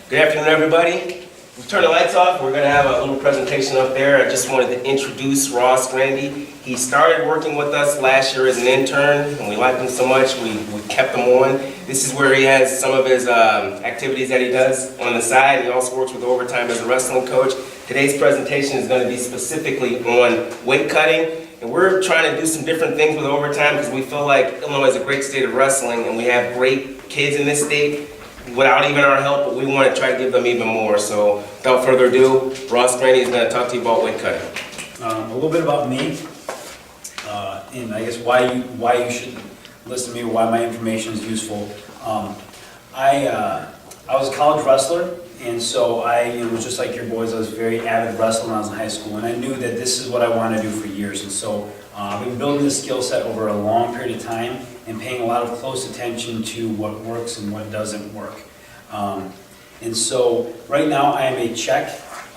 Good afternoon, everybody. We turn the lights off. We're going to have a little presentation up there. I just wanted to introduce Ross Grande. He started working with us last year as an intern, and we liked him so much we kept him on. This is where he has some of his activities that he does on the side. He also works with Overtime as a wrestling coach. Today's presentation is going to be specifically on weight cutting. And we're trying to do some different things with Overtime because we feel like Illinois is a great state of wrestling, and we have great kids in this state without even our help, but we want to try to give them even more. So without further ado, Ross Grande is going to talk to you about weight cutting. A little bit about me, and I guess why you should listen to me, why my information is useful. I was a college wrestler, and so I was just like your boys. I was a very avid wrestler when I was in high school, and I knew that this is what I wanted to do for years. And so I've been building this skill set over a long period of time and paying a lot of close attention to what works and what doesn't work. And so right now I am a CHEK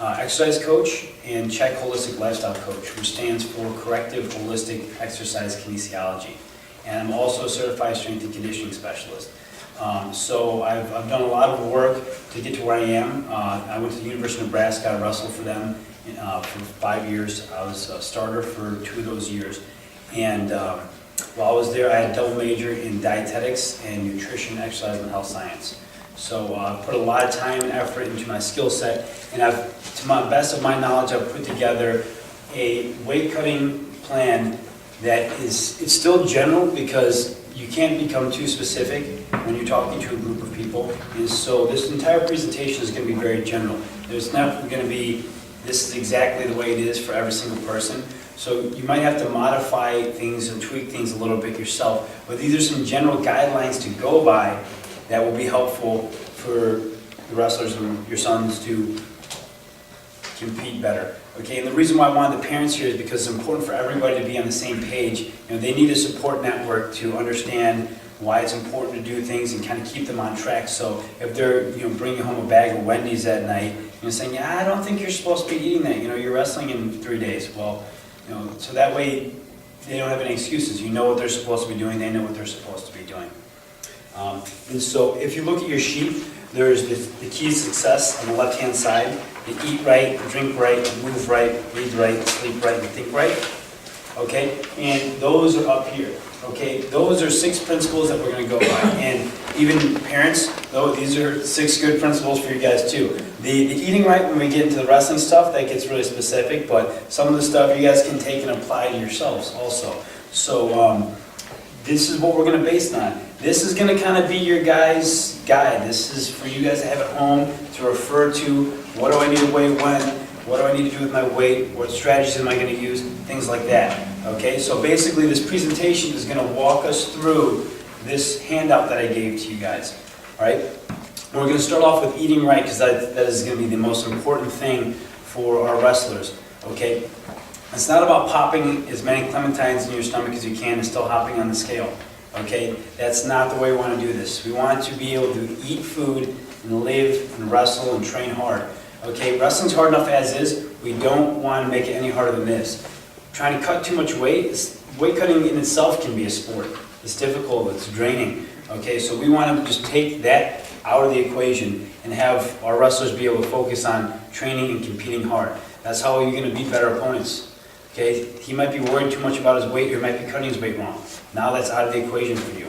exercise coach and CHEK holistic lifestyle coach, which stands for Corrective Holistic Exercise Kinesiology. And I'm also a certified strength and conditioning specialist. So I've done a lot of work to get to where I am. I went to the University of Nebraska. I wrestled for them for 5 years. I was a starter for 2 of those years. And while I was there, I had a double major in dietetics and nutrition, exercise, and health science. So I put a lot of time and effort into my skill set, and to my best of my knowledge, I've put together a weight cutting plan that it's still general because you can't become too specific when you're talking to a group of people. And so this entire presentation is going to be very general. There's not going to be, this is exactly the way it is for every single person. So you might have to modify things and tweak things a little bit yourself, but these are some general guidelines to go by that will be helpful for the wrestlers and your sons to compete better. Okay, and the reason why I wanted the parents here is because it's important for everybody to be on the same page. You know, they need a support network to understand why it's important to do things and kind of keep them on track. So if they're bringing home a bag of Wendy's that night, saying, yeah, I don't think you're supposed to be eating that. You're wrestling in 3 days. Well, so that way they don't have any excuses. You know what they're supposed to be doing. They know what they're supposed to be doing. And so if you look at your sheet, there's the key to success on the left-hand side. You eat right, drink right, move right, breathe right, sleep right, and think right. Okay, and those are up here. Okay, those are 6 principles that we're going to go by. And even parents, though, these are 6 good principles for you guys too. The eating right, when we get into the wrestling stuff, that gets really specific, but some of the stuff you guys can take and apply to yourselves also. So this is what we're going to base it on. This is going to kind of be your guys' guide. This is for you guys to have at home to refer to. What do I need to weigh when? What do I need to do with my weight? What strategies am I going to use? Things like that. Okay, so basically this presentation is going to walk us through this handout that I gave to you guys. All right, we're going to start off with eating right because that is going to be the most important thing for our wrestlers. Okay, it's not about popping as many clementines in your stomach as you can and still hopping on the scale. Okay, that's not the way we want to do this. We want to be able to eat food and live and wrestle and train hard. Okay, wrestling's hard enough as is. We don't want to make it any harder than this. Trying to cut too much weight, weight cutting in itself can be a sport. It's difficult, it's draining. Okay, so we want to just take that out of the equation and have our wrestlers be able to focus on training and competing hard. That's how you're going to beat better opponents. Okay, he might be worried too much about his weight, or he might be cutting his weight wrong. Now that's out of the equation for you.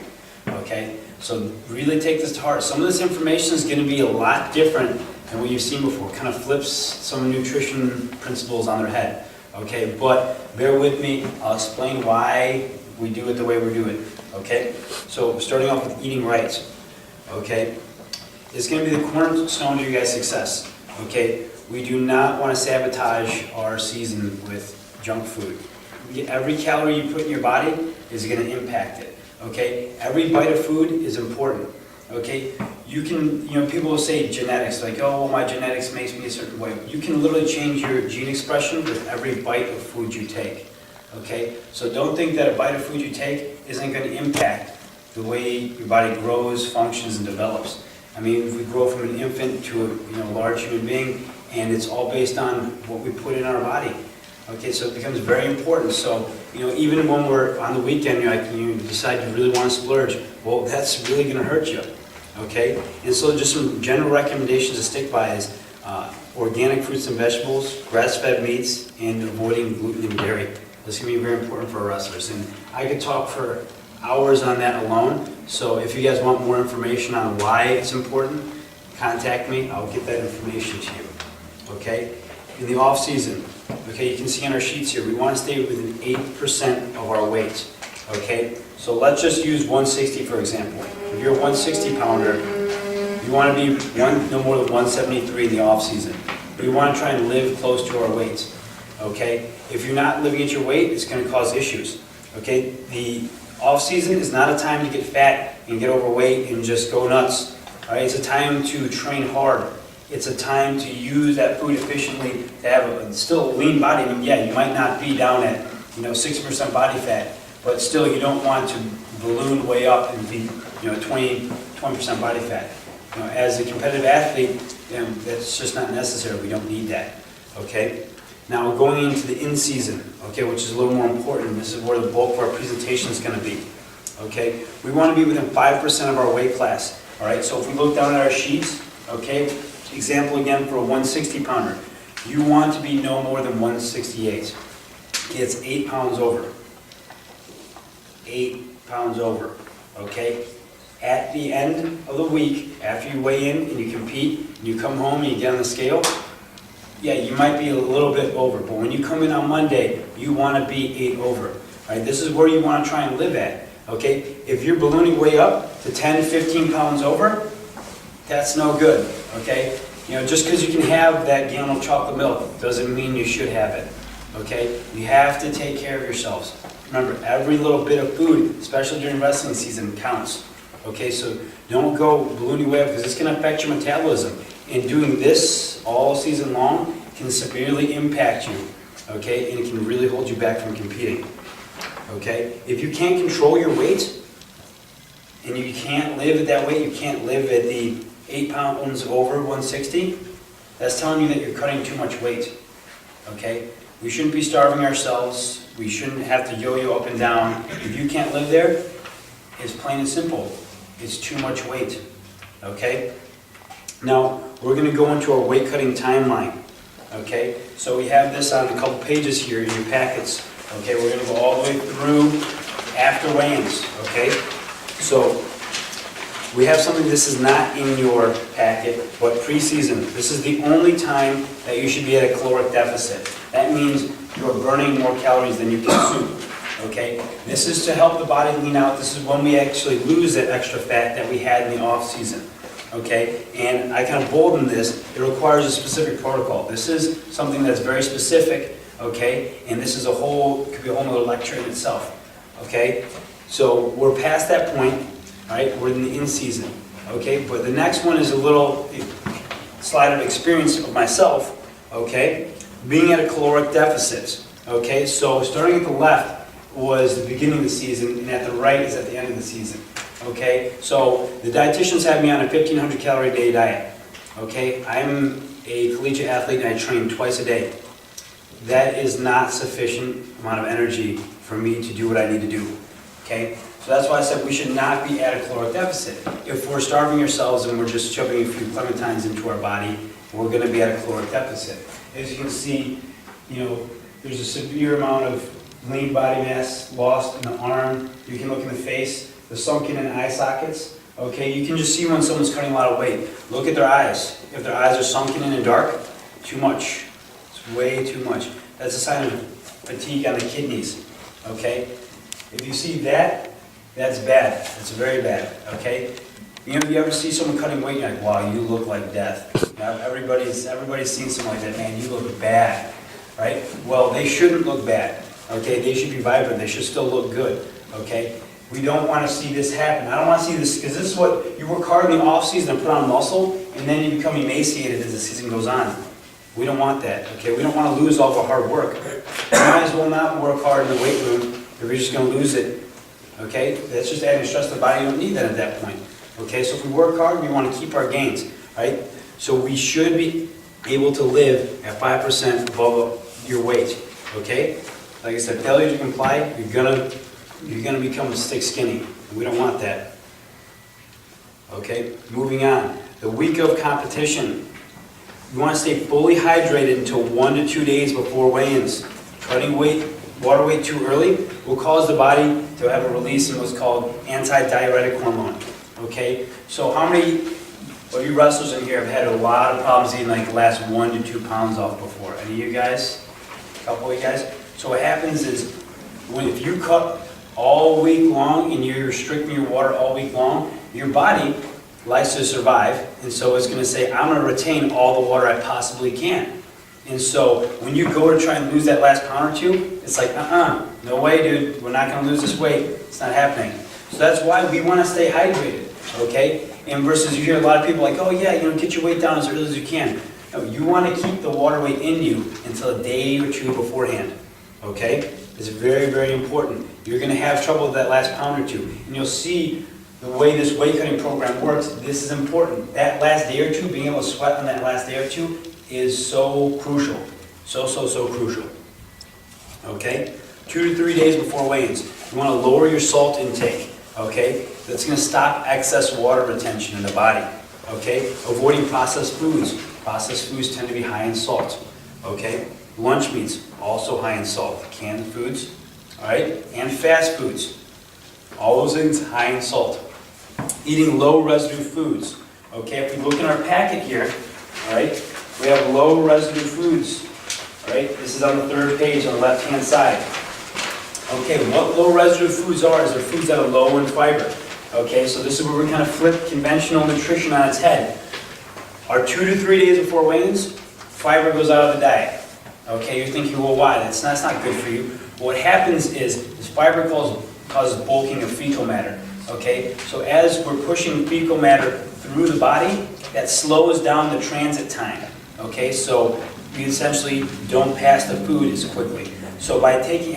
Okay, so really take this to heart. Some of this information is going to be a lot different than what you've seen before. It kind of flips some nutrition principles on their head. Okay, but bear with me. I'll explain why we do it the way we do it. Okay, so starting off with eating right. Okay, it's going to be the cornerstone of your guys' success. Okay, we do not want to sabotage our season with junk food. Every calorie you put in your body is going to impact it. Okay, every bite of food is important. Okay, you can, people will say genetics, like, oh, well, my genetics makes me a certain way. You can literally change your gene expression with every bite of food you take. Okay, so don't think that a bite of food you take isn't going to impact the way your body grows, functions, and develops. I mean, if we grow from an infant to a large human being, and it's all based on what we put in our body. Okay, so it becomes very important. So, even when we're on the weekend, you decide you really want to splurge, well, that's really going to hurt you. okay? And so just some general recommendations to stick by is organic fruits and vegetables, grass-fed meats, and avoiding gluten and dairy. This is going to be very important for wrestlers. And I could talk for hours on that alone, so if you guys want more information on why it's important, contact me. I'll get that information to you, okay? In the off-season, okay, you can see on our sheets here, we want to stay within 8% of our weight, okay? So let's just use 160 for example. If you're a 160 pounder, you want to be no more than 173 in the off-season. We want to try and live close to our weight, okay? If you're not living at your weight, it's going to cause issues, okay? The off-season is not a time to get fat and get overweight and just go nuts, all right? It's a time to train hard. It's a time to use that food efficiently to have still a lean body. I mean, yeah, you might not be down at 60% body fat, but still you don't want to balloon way up and be 20% body fat. As a competitive athlete, that's just not necessary. We don't need that. Okay. Now we're going into the in-season, okay, which is a little more important. This is where the bulk of our presentation is going to be. Okay. We want to be within 5% of our weight class. All right. So if we look down at our sheets, okay. Example again for a 160 pounder. You want to be no more than 168. It's 8 pounds over. 8 pounds over. Okay. At the end of the week, after you weigh in and you compete, and you come home and you get on the scale, yeah, you might be a little bit over. But when you come in on Monday, you want to be 8 over. Right? This is where you want to try and live at. Okay? If you're ballooning way up to 10, 15 pounds over, that's no good. Okay? Just because you can have that gallon of chocolate milk doesn't mean you should have it. Okay? You have to take care of yourselves. Remember, every little bit of food, especially during wrestling season, counts. Okay, so don't go ballooning way up because it's going to affect your metabolism. And doing this all season long can severely impact you. Okay, and it can really hold you back from competing. Okay, if you can't control your weight and you can't live at that weight, you can't live at the 8 pounds over 160, that's telling you that you're cutting too much weight. Okay, we shouldn't be starving ourselves. We shouldn't have to yo-yo up and down. If you can't live there, it's plain and simple. It's too much weight, okay? Now, we're going to go into our weight cutting timeline, okay? So we have this on a couple pages here in your packets, okay? We're going to go all the way through after weigh-ins, okay? So we have something, this is not in your packet, but preseason. This is the only time that you should be at a caloric deficit. That means you're burning more calories than you consume. Okay, this is to help the body lean out. This is when we actually lose that extra fat that we had in the off season. Okay, and I kind of bolden this. It requires a specific protocol. This is something that's very specific. Okay, and this is could be a whole other lecture in itself. Okay, so we're past that point. All right, we're in the in season. Okay, but the next one is a little slide of experience of myself. Okay, being at a caloric deficit. Okay, so starting at the left was the beginning of the season, and at the right is at the end of the season. Okay, so the dietitians have me on a 1,500 calorie a day diet. Okay, I'm a collegiate athlete and I train twice a day. That is not sufficient amount of energy for me to do what I need to do. Okay, so that's why I said we should not be at a caloric deficit. If we're starving ourselves and we're just shoving a few clementines into our body, we're going to be at a caloric deficit. As you can see, there's a severe amount of lean body mass lost in the arm. You can look in the face, the sunken in eye sockets. Okay, you can just see when someone's cutting a lot of weight. Look at their eyes. If their eyes are sunken in and dark, too much. It's way too much. That's a sign of fatigue on the kidneys. Okay, if you see that, that's bad. It's very bad. Okay, you ever see someone cutting weight and you're like, wow, you look like death. Everybody's seen someone like that. Man, you look bad. Right? Well, they shouldn't look bad. Okay, they should be vibrant. They should still look good. Okay, we don't want to see this happen. I don't want to see this because this is what you work hard in the off season and put on muscle, and then you become emaciated as the season goes on. We don't want that. Okay, we don't want to lose all the hard work. We might as well not work hard in the weight room if we're just going to lose it. Okay, that's just adding stress to the body. You don't need that at that point. Okay, so if we work hard, we want to keep our gains. Right? So we should be able to live at 5% above your weight. Okay. Like I said, failure to comply, you're gonna become stick skinny. We don't want that. Okay, moving on. The week of competition, you want to stay fully hydrated until 1 to 2 days before weigh-ins. Cutting water weight too early will cause the body to have a release in what's called anti-diuretic hormone. Okay, so how many of you wrestlers in here have had a lot of problems eating like the last 1 to 2 pounds off before? Any of you guys? A couple of you guys? So what happens is, if you cut all week long and you're restricting your water all week long, your body likes to survive, and so it's going to say, I'm going to retain all the water I possibly can. And so when you go to try and lose that last pound or two, it's like, no way, dude, we're not going to lose this weight. It's not happening. So that's why we want to stay hydrated, okay? And versus you hear a lot of people like, oh yeah, get your weight down as early as you can. No, you want to keep the water weight in you until a day or two beforehand, okay? It's very, very important. You're going to have trouble with that last pound or two. And you'll see the way this weight cutting program works, this is important. That last day or two, being able to sweat on that last day or two is so crucial. So crucial. Okay? 2 to 3 days before weigh-ins, you want to lower your salt intake. Okay? That's going to stop excess water retention in the body. Okay? Avoiding processed foods. Processed foods tend to be high in salt. Okay? Lunch meats, also high in salt. Canned foods, all right? And fast foods. All those things high in salt. Eating low residue foods. Okay, if we look in our packet here, all right, we have low residue foods. All right, this is on the 3rd page on the left-hand side. Okay, what low residue foods are is they're foods that are low in fiber. Okay, so this is where we kind of flip conventional nutrition on its head. Our 2 to 3 days before weigh-ins, fiber goes out of the diet. Okay, you're thinking, well, why? That's not good for you. What happens is this fiber causes bulking of fecal matter. Okay, so as we're pushing fecal matter through the body, that slows down the transit time. Okay, so we essentially don't pass the food as quickly. So by taking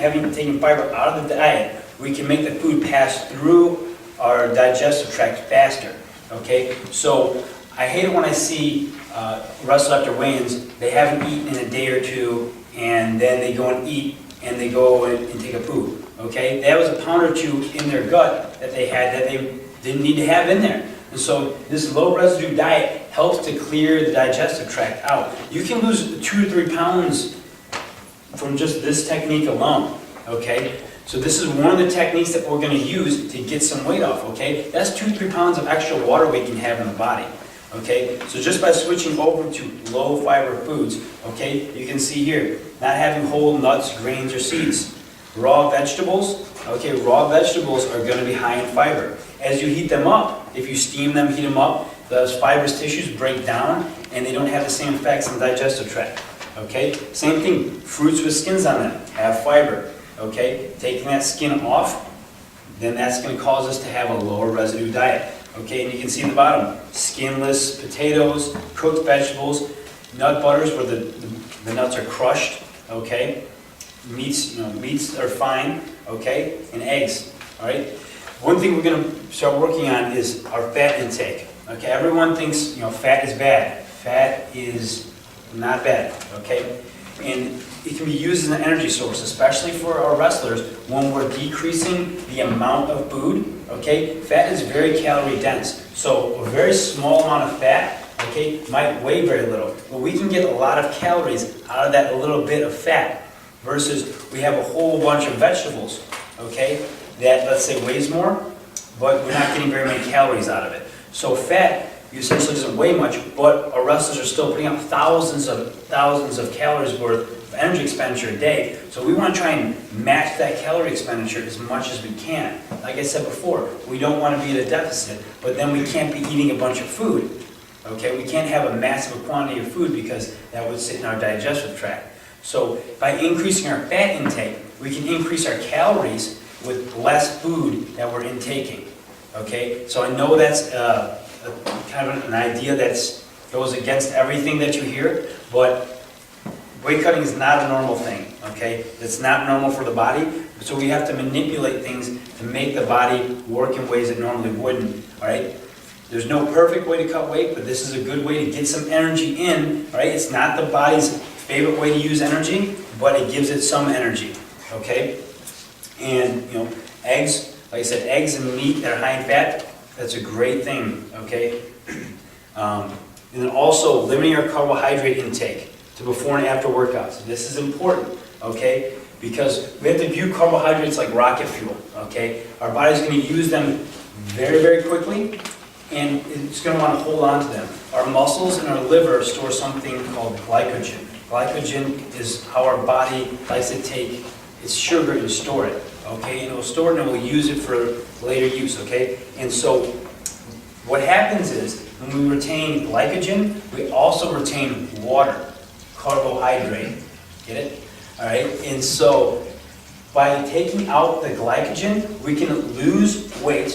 fiber out of the diet, we can make the food pass through our digestive tract faster. Okay, so I hate it when I see wrestlers after weigh-ins, they haven't eaten in a day or two, and then they go and eat, and they go and take a poop. Okay, that was a pound or two in their gut that they had that they didn't need to have in there. And so this low residue diet helps to clear the digestive tract out. You can lose 2 to 3 pounds from just this technique alone. Okay, so this is one of the techniques that we're going to use to get some weight off. Okay, that's 2 to 3 pounds of extra water weight you can have in the body. Okay, so just by switching over to low fiber foods, okay, you can see here, not having whole nuts, grains, or seeds. Raw vegetables, okay, raw vegetables are going to be high in fiber. As you heat them up, if you steam them, heat them up, those fibrous tissues break down and they don't have the same effects on the digestive tract. Okay, same thing, fruits with skins on them have fiber. Okay, taking that skin off, then that's going to cause us to have a lower residue diet. Okay, and you can see at the bottom, skinless potatoes, cooked vegetables, nut butters where the nuts are crushed. Okay. Meats are fine, okay, and eggs, all right? One thing we're going to start working on is our fat intake, okay? Everyone thinks, fat is bad. Fat is not bad, okay? And it can be used as an energy source, especially for our wrestlers when we're decreasing the amount of food, okay? Fat is very calorie dense, so a very small amount of fat, okay, might weigh very little, but we can get a lot of calories out of that little bit of fat. Versus we have a whole bunch of vegetables, okay, that let's say weighs more, but we're not getting very many calories out of it. So fat essentially doesn't weigh much, but our wrestlers are still putting out thousands of calories worth of energy expenditure a day. So we want to try and match that calorie expenditure as much as we can. Like I said before, we don't want to be at a deficit, but then we can't be eating a bunch of food. Okay, we can't have a massive quantity of food because that would sit in our digestive tract. So by increasing our fat intake, we can increase our calories with less food that we're intaking. Okay, so I know that's kind of an idea that goes against everything that you hear, but weight cutting is not a normal thing. Okay, it's not normal for the body, so we have to manipulate things to make the body work in ways it normally wouldn't. All right. There's no perfect way to cut weight, but this is a good way to get some energy in. Right? It's not the body's favorite way to use energy, but it gives it some energy, okay? And, eggs, like I said, eggs and meat that are high in fat, That's a great thing, okay? And then also limiting your carbohydrate intake to before and after workouts. This is important, okay? Because we have to view carbohydrates like rocket fuel, okay? Our body's going to use them very, very quickly, and it's going to want to hold on to them. Our muscles and our liver store something called glycogen. Glycogen is how our body likes to take its sugar and store it, okay? And it will store it and it will use it for later use, okay? And so what happens is when we retain glycogen, we also retain water, carbohydrate. Get it? All right? And so by taking out the glycogen, we can lose weight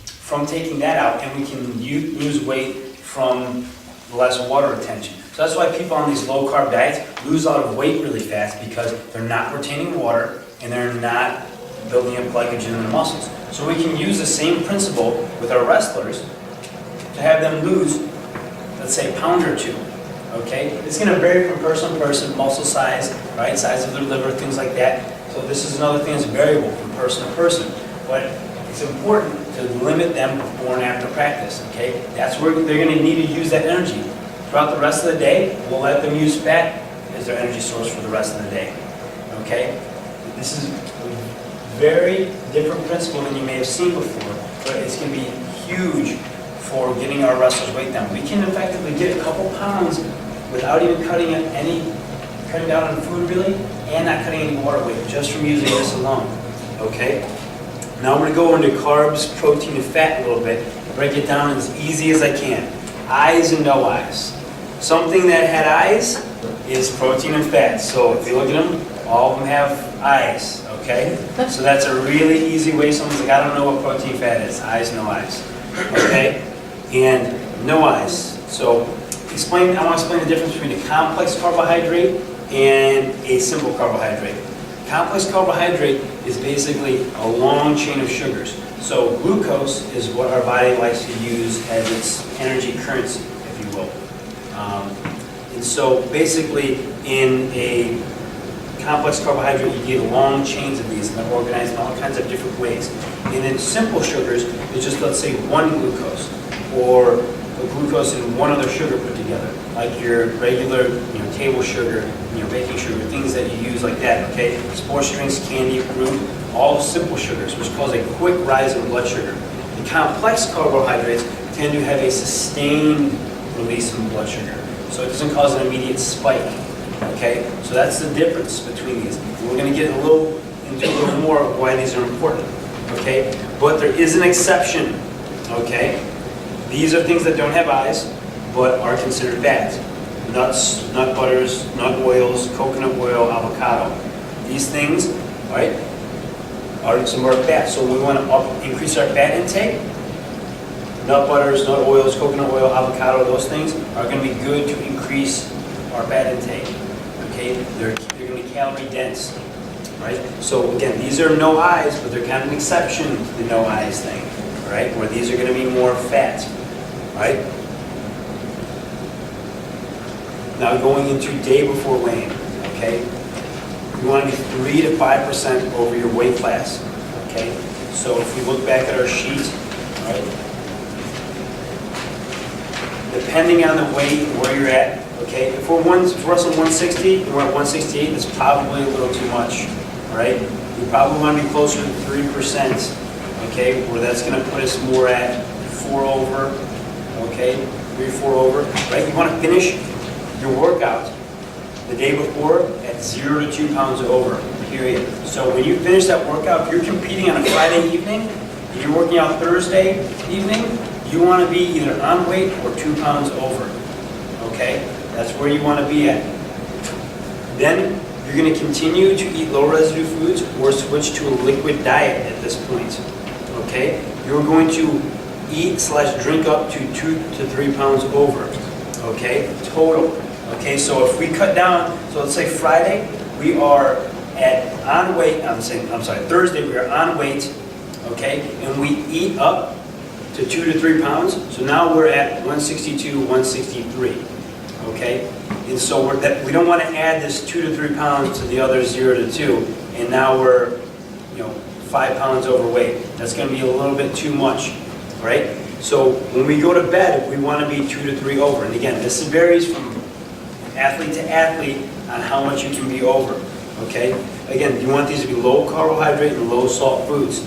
from taking that out, and we can lose weight from less water retention. So that's why people on these low-carb diets lose a lot of weight really fast, because they're not retaining water and they're not building up glycogen in their muscles. So we can use the same principle with our wrestlers to have them lose, let's say, a pound or two, okay? It's going to vary from person to person, muscle size, right, size of their liver, things like that. So this is another thing that's variable from person to person. But it's important to limit them before and after practice, okay? That's where they're going to need to use that energy. Throughout the rest of the day, we'll let them use fat as their energy source for the rest of the day, okay? This is a very different principle than you may have seen before, but it's going to be huge for getting our wrestlers' weight down. We can effectively get a couple pounds without even cutting down on food really, and not cutting any water weight, just from using this alone, okay? Now I'm going to go into carbs, protein, and fat a little bit, break it down as easy as I can. Eyes and no eyes. Something that had eyes is protein and fat. So if you look at them, all of them have eyes, okay? So that's a really easy way. Someone's like, I don't know what protein and fat is. Eyes, no eyes, okay? And no eyes. So I want to explain the difference between a complex carbohydrate and a simple carbohydrate. Complex carbohydrate is basically a long chain of sugars. So glucose is what our body likes to use as its energy currency, if you will. And so basically in a complex carbohydrate, you get long chains of these, and they're organized in all kinds of different ways. And then simple sugars is just, let's say, one glucose, or a glucose and one other sugar put together, like your regular, table sugar, baking sugar, things that you use like that, okay? Sports drinks, candy, fruit, all simple sugars, which cause a quick rise in blood sugar. The complex carbohydrates tend to have a sustained release in blood sugar, so it doesn't cause an immediate spike, okay? So that's the difference between these. And we're going to get into a little more of why these are important, okay? But there is an exception, okay? These are things that don't have eyes, but are considered fat. Nuts, nut butters, nut oils, coconut oil, avocado. These things, right, are some of our fat. So we want to increase our fat intake. Nut butters, nut oils, coconut oil, avocado, those things are going to be good to increase our fat intake. Okay, they're going to be calorie dense, right? So again, these are no eyes, but they're kind of an exception to the no eyes thing, right? Where these are going to be more fat, right? Now going into day before weighing, okay? You want to be 3 to 5% over your weight class, okay? So if we look back at our sheet, right? Depending on the weight and where you're at, okay? If we're wrestling 160 and we're at 168, that's probably a little too much, all right? We probably want to be closer to 3%, okay? Where that's going to put us more at 4 over, okay? 3 or 4 over, right? You want to finish your workout the day before at 0 to 2 pounds over, period. So when you finish that workout, if you're competing on a Friday evening, if you're working out Thursday evening, you want to be either on weight or 2 pounds over, okay? That's where you want to be at. Then you're going to continue to eat low residue foods or switch to a liquid diet at this point, okay? You're going to eat/drink up to 2 to 3 pounds over, okay? Total. Okay, so if we cut down, so let's say Friday, we are Thursday we are on weight, okay, and we eat up to 2 to 3 pounds, so now we're at 162, 163, okay, and so we don't want to add this 2 to 3 pounds to the other 0 to 2, and now we're, 5 pounds overweight. That's going to be a little bit too much, right? So when we go to bed, we want to be 2 to 3 over. And again, this varies from athlete to athlete on how much you can be over, okay? Again, you want these to be low carbohydrate and low salt foods.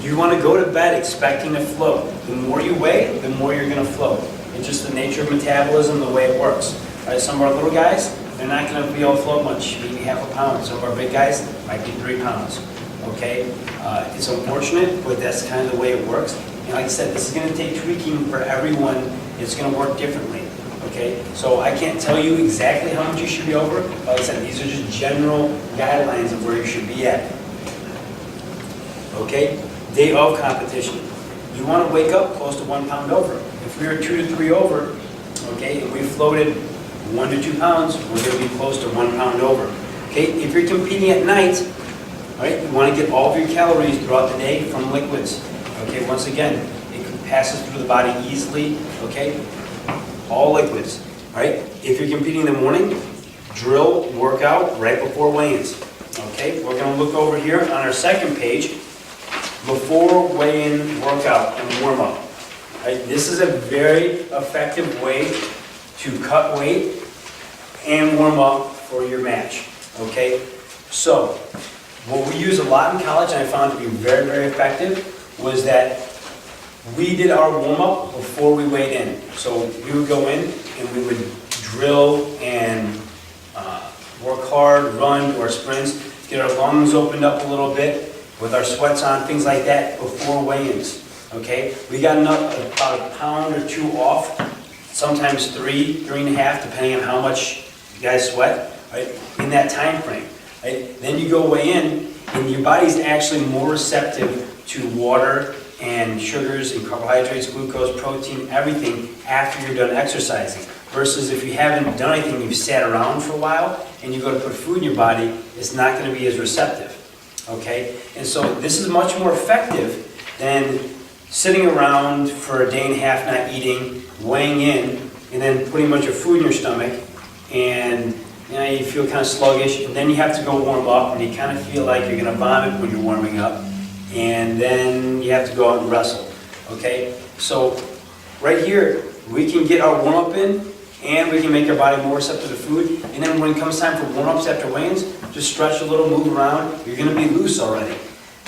You want to go to bed expecting to float. The more you weigh, the more you're going to float. It's just the nature of metabolism, the way it works. Right? Some of our little guys, they're not going to be able to float much, maybe half a pound. Some of our big guys might be 3 pounds, okay? It's unfortunate, but that's kind of the way it works. And like I said, this is going to take tweaking for everyone. It's going to work differently. Okay, so I can't tell you exactly how much you should be over, but like I said, these are just general guidelines of where you should be at. Okay, day of competition. You want to wake up close to 1 pound over. If we were 2 to 3 over, okay, and we floated 1 to 2 pounds, we're going to be close to 1 pound over. Okay, if you're competing at night, right, you want to get all of your calories throughout the day from liquids. Okay, once again, it passes through the body easily, okay? All liquids, right? If you're competing in the morning, drill, workout right before weigh-ins. Okay, we're gonna look over here on our second page, before weigh-in workout and warm-up. Right? This is a very effective way to cut weight and warm up for your match, okay? So, what we use a lot in college, and I found to be very, very effective, was that we did our warm-up before we weighed in. So we would go in and we would drill and work hard, run, do our sprints, get our lungs opened up a little bit with our sweats on, things like that before weigh-ins, okay? We got about a pound or 2 off, sometimes 3, 3.5, depending on how much you guys sweat, right, in that time frame, right? Then you go weigh in and your body's actually more receptive to water and sugars and carbohydrates, glucose, protein, everything after you're done exercising. Versus if you haven't done anything, you've sat around for a while, and you go to put food in your body, it's not going to be as receptive, okay? And so this is much more effective than sitting around for a day and a half not eating, weighing in, and then putting a bunch of food in your stomach, and you feel kind of sluggish, and then you have to go warm up, and you kind of feel like you're going to vomit when you're warming up, and then you have to go out and wrestle, okay? So right here, we can get our warm-up in, and we can make our body more receptive to food, and then when it comes time for warm-ups after weigh-ins, just stretch a little, move around, you're going to be loose already,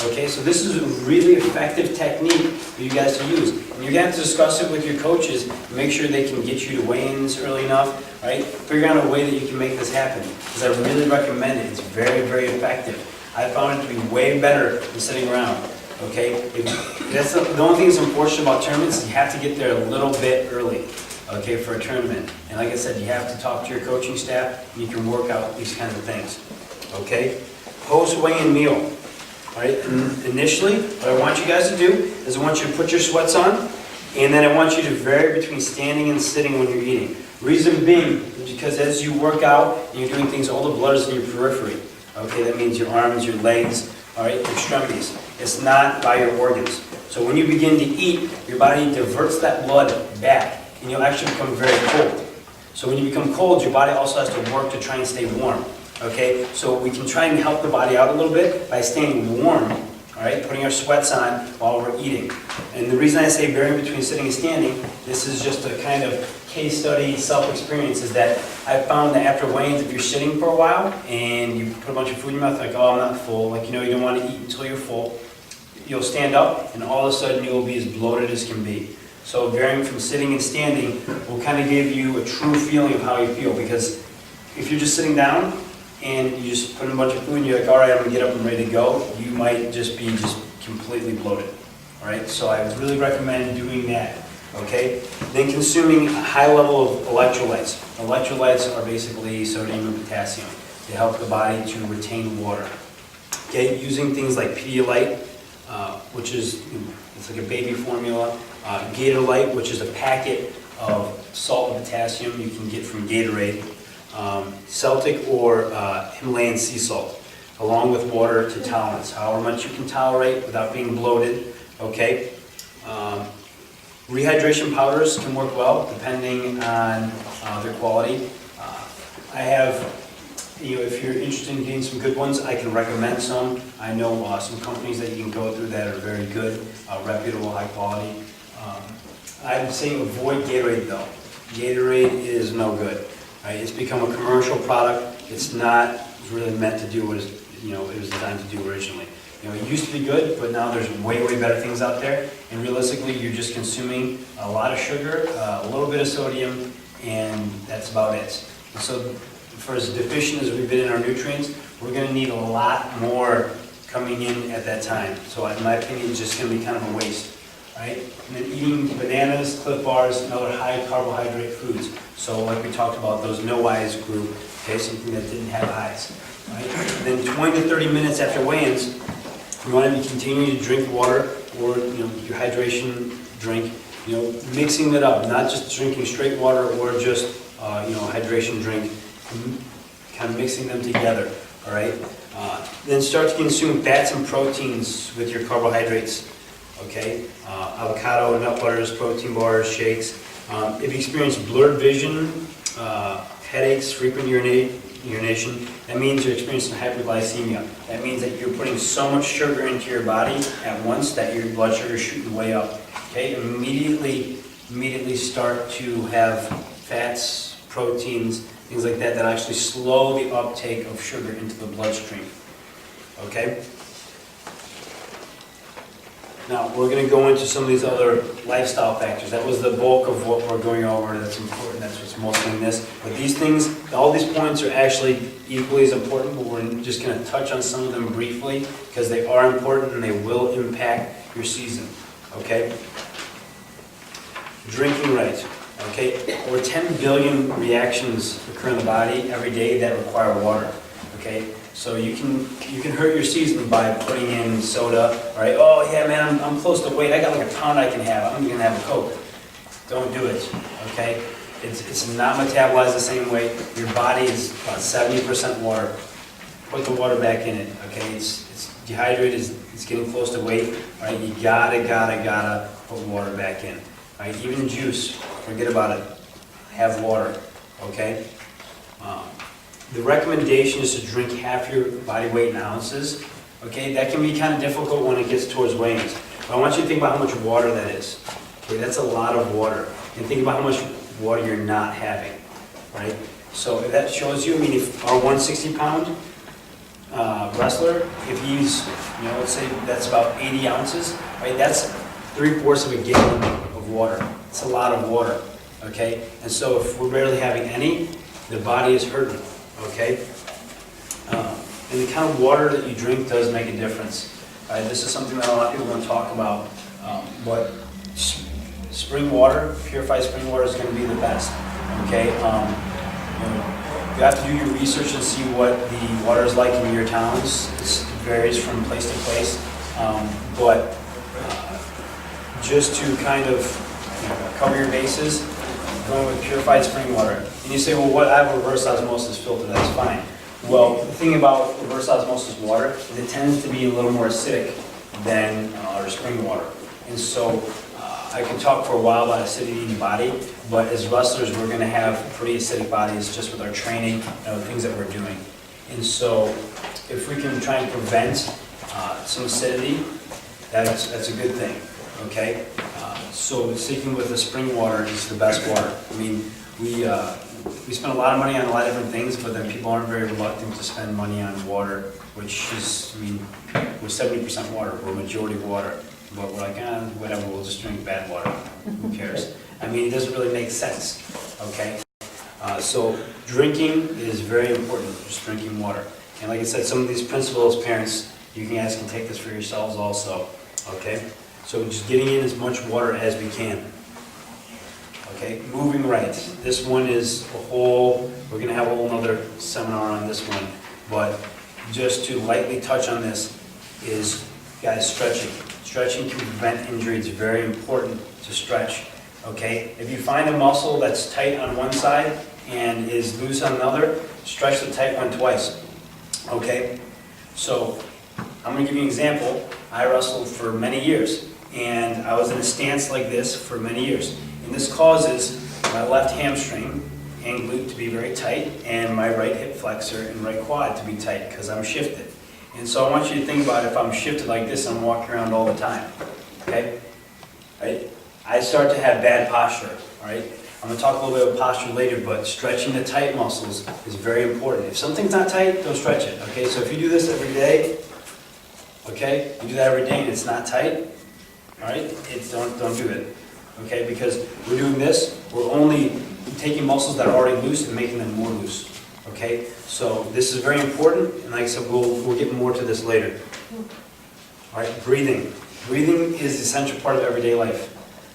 okay? So this is a really effective technique for you guys to use. And you're going to have to discuss it with your coaches, and make sure they can get you to weigh-ins early enough, right? Figure out a way that you can make this happen, because I really recommend it. It's very, very effective. I found it to be way better than sitting around, okay? That's the only thing that's unfortunate about tournaments is you have to get there a little bit early, okay, for a tournament. And like I said, you have to talk to your coaching staff, and you can work out these kinds of things, okay? Post-weigh-in meal, all right? Initially, what I want you guys to do is I want you to put your sweats on, and then I want you to vary between standing and sitting when you're eating. Reason being is because as you work out and you're doing things, all the blood is in your periphery. Okay, that means your arms, your legs, all right, your extremities. It's not by your organs. So when you begin to eat, your body diverts that blood back, and you'll actually become very cold. So when you become cold, your body also has to work to try and stay warm. Okay, so we can try and help the body out a little bit by staying warm, all right, putting our sweats on while we're eating. And the reason I say varying between sitting and standing, this is just a kind of case study, self-experience, is that I found that after weigh-ins, if you're sitting for a while and you put a bunch of food in your mouth, like, oh, I'm not full, like, you know, you don't want to eat until you're full, you'll stand up and all of a sudden you'll be as bloated as can be. So varying from sitting and standing will kind of give you a true feeling of how you feel, because if you're just sitting down and you just put in a bunch of food and you're like, all right, I'm going to get up and ready to go, you might just be completely bloated. All right, so I would really recommend doing that. Okay, then consuming a high level of electrolytes. Electrolytes are basically sodium and potassium. They help the body to retain water. Okay, using things like Pedialyte, which is, it's like a baby formula. Gatorlyte, which is a packet of salt and potassium you can get from Gatorade. Celtic or Himalayan sea salt, along with water to tolerance, however much you can tolerate without being bloated. Okay. Rehydration powders can work well depending on their quality. I have, if you're interested in getting some good ones, I can recommend some. I know some companies that you can go through that are very good, reputable, high quality. I'd say avoid Gatorade though. Gatorade is no good. Right? It's become a commercial product. It's not really meant to do what it was designed to do originally. It used to be good, but now there's way, way better things out there. And realistically, you're just consuming a lot of sugar, a little bit of sodium, and that's about it. And so for as deficient as we've been in our nutrients, we're going to need a lot more coming in at that time. So in my opinion, it's just going to be kind of a waste. Right? And then eating bananas, Clif Bars, and other high carbohydrate foods. So like we talked about, those no eyes group, okay, something that didn't have eyes. Right? And then 20 to 30 minutes after weigh-ins, you want to be continuing to drink water or your hydration drink, mixing it up, not just drinking straight water or just hydration drink, kind of mixing them together. All right. Then start to consume fats and proteins with your carbohydrates. Okay, avocado, nut butters, protein bars, shakes. If you experience blurred vision, headaches, frequent urination, that means you're experiencing hyperglycemia. That means that you're putting so much sugar into your body at once that your blood sugar is shooting way up. Okay, immediately start to have fats, proteins, things like that actually slow the uptake of sugar into the bloodstream. Okay? Now, we're going to go into some of these other lifestyle factors. That was the bulk of what we're going over. That's important. That's what's mostly in this. But these things, all these points are actually equally as important, but we're just going to touch on some of them briefly because they are important and they will impact your season. Okay? Drinking right. Okay? Over 10 billion reactions occur in the body every day that require water. Okay? So you can hurt your season by putting in soda, right? Oh yeah, man, I'm close to weight. I got like a pound I can have. I'm gonna have a Coke. Don't do it, okay? It's not metabolized the same way. Your body is about 70% water. Put the water back in it, okay? It's dehydrated. It's getting close to weight, right? You gotta put water back in, right? Even juice, forget about it. Have water, okay? The recommendation is to drink half your body weight in ounces. Okay, that can be kind of difficult when it gets towards weigh-ins. But I want you to think about how much water that is. Okay, that's a lot of water. And think about how much water you're not having, right? So if that shows you, if our 160-pound wrestler, if he's, let's say that's about 80 ounces, right? That's 3/4 of a gallon of water. It's a lot of water, okay? And so if we're barely having any, the body is hurting. Okay? And the kind of water that you drink does make a difference. Right? This is something that a lot of people don't talk about. But spring water, purified spring water is going to be the best. Okay? You have to do your research and see what the water is like in your towns. It varies from place to place. But just to kind of cover your bases, going with purified spring water. And you say, well, what? I have a reverse osmosis filter, that's fine. Well, the thing about reverse osmosis water is it tends to be a little more acidic than our spring water. And so I can talk for a while about acidity in the body, but as wrestlers, we're going to have pretty acidic bodies just with our training and the things that we're doing. And so if we can try and prevent some acidity, that's a good thing, okay? So sticking with the spring water is the best water. We spend a lot of money on a lot of different things, but then people aren't very reluctant to spend money on water, which is, we're 70% water, we're majority water. But we're like, whatever, we'll just drink bad water. Who cares? It doesn't really make sense, okay? So drinking is very important, just drinking water. And like I said, some of these principles, parents, you guys can take this for yourselves also, okay? So just getting in as much water as we can. Okay, moving right. This one is we're going to have a whole other seminar on this one, but just to lightly touch on this is, guys, stretching. Stretching can prevent injury. It's very important to stretch, okay? If you find a muscle that's tight on one side and is loose on another, stretch the tight one twice, okay? So I'm going to give you an example. I wrestled for many years, and I was in a stance like this for many years. And this causes my left hamstring and glute to be very tight, and my right hip flexor and right quad to be tight because I'm shifted. And so I want you to think about if I'm shifted like this, I'm walking around all the time. Okay? I I start to have bad posture, all right? I'm gonna talk a little bit about posture later, but stretching the tight muscles is very important. If something's not tight, don't stretch it, okay? So if you do this every day, okay? You do that every day and it's not tight, all right? Don't do it, okay? Because we're doing this, we're only taking muscles that are already loose and making them more loose, okay? So this is very important, and like I said, we'll get more to this later. All right, breathing. Breathing is an essential part of everyday life.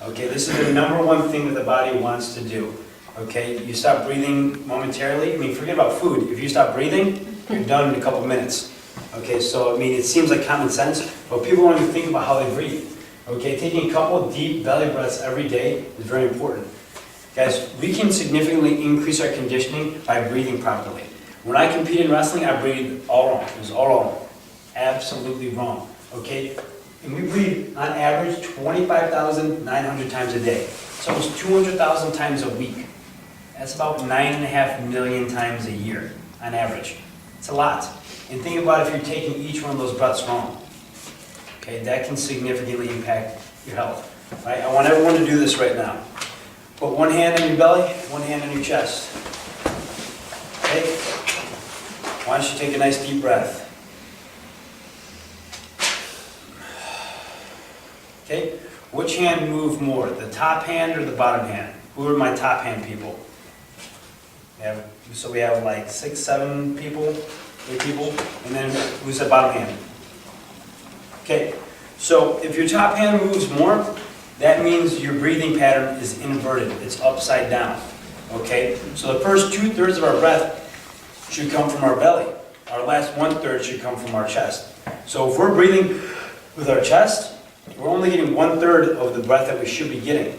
Okay, this is the number one thing that the body wants to do. Okay, you stop breathing momentarily. I mean, forget about food. If you stop breathing, you're done in a couple minutes. Okay, so I mean, it seems like common sense, but people don't even think about how they breathe. Okay, taking a couple deep belly breaths every day is very important. Guys, we can significantly increase our conditioning by breathing properly. When I competed in wrestling, I breathed all wrong. It was all wrong. Absolutely wrong. Okay? And we breathe on average 25,900 times a day. It's almost 200,000 times a week. That's about 9.5 million times a year on average. It's a lot. And think about if you're taking each one of those breaths wrong. Okay, that can significantly impact your health. Right? I want everyone to do this right now. Put one hand on your belly, one hand on your chest. Okay? Why don't you take a nice deep breath? Okay? Which hand moved more, the top hand or the bottom hand? Who are my top hand people? So we have like 6, 7 people, 8 people, and then who's the bottom hand? Okay, so if your top hand moves more, that means your breathing pattern is inverted, it's upside down. Okay, so the first 2/3 of our breath should come from our belly. Our last 1/3 should come from our chest. So if we're breathing with our chest, we're only getting 1/3 of the breath that we should be getting,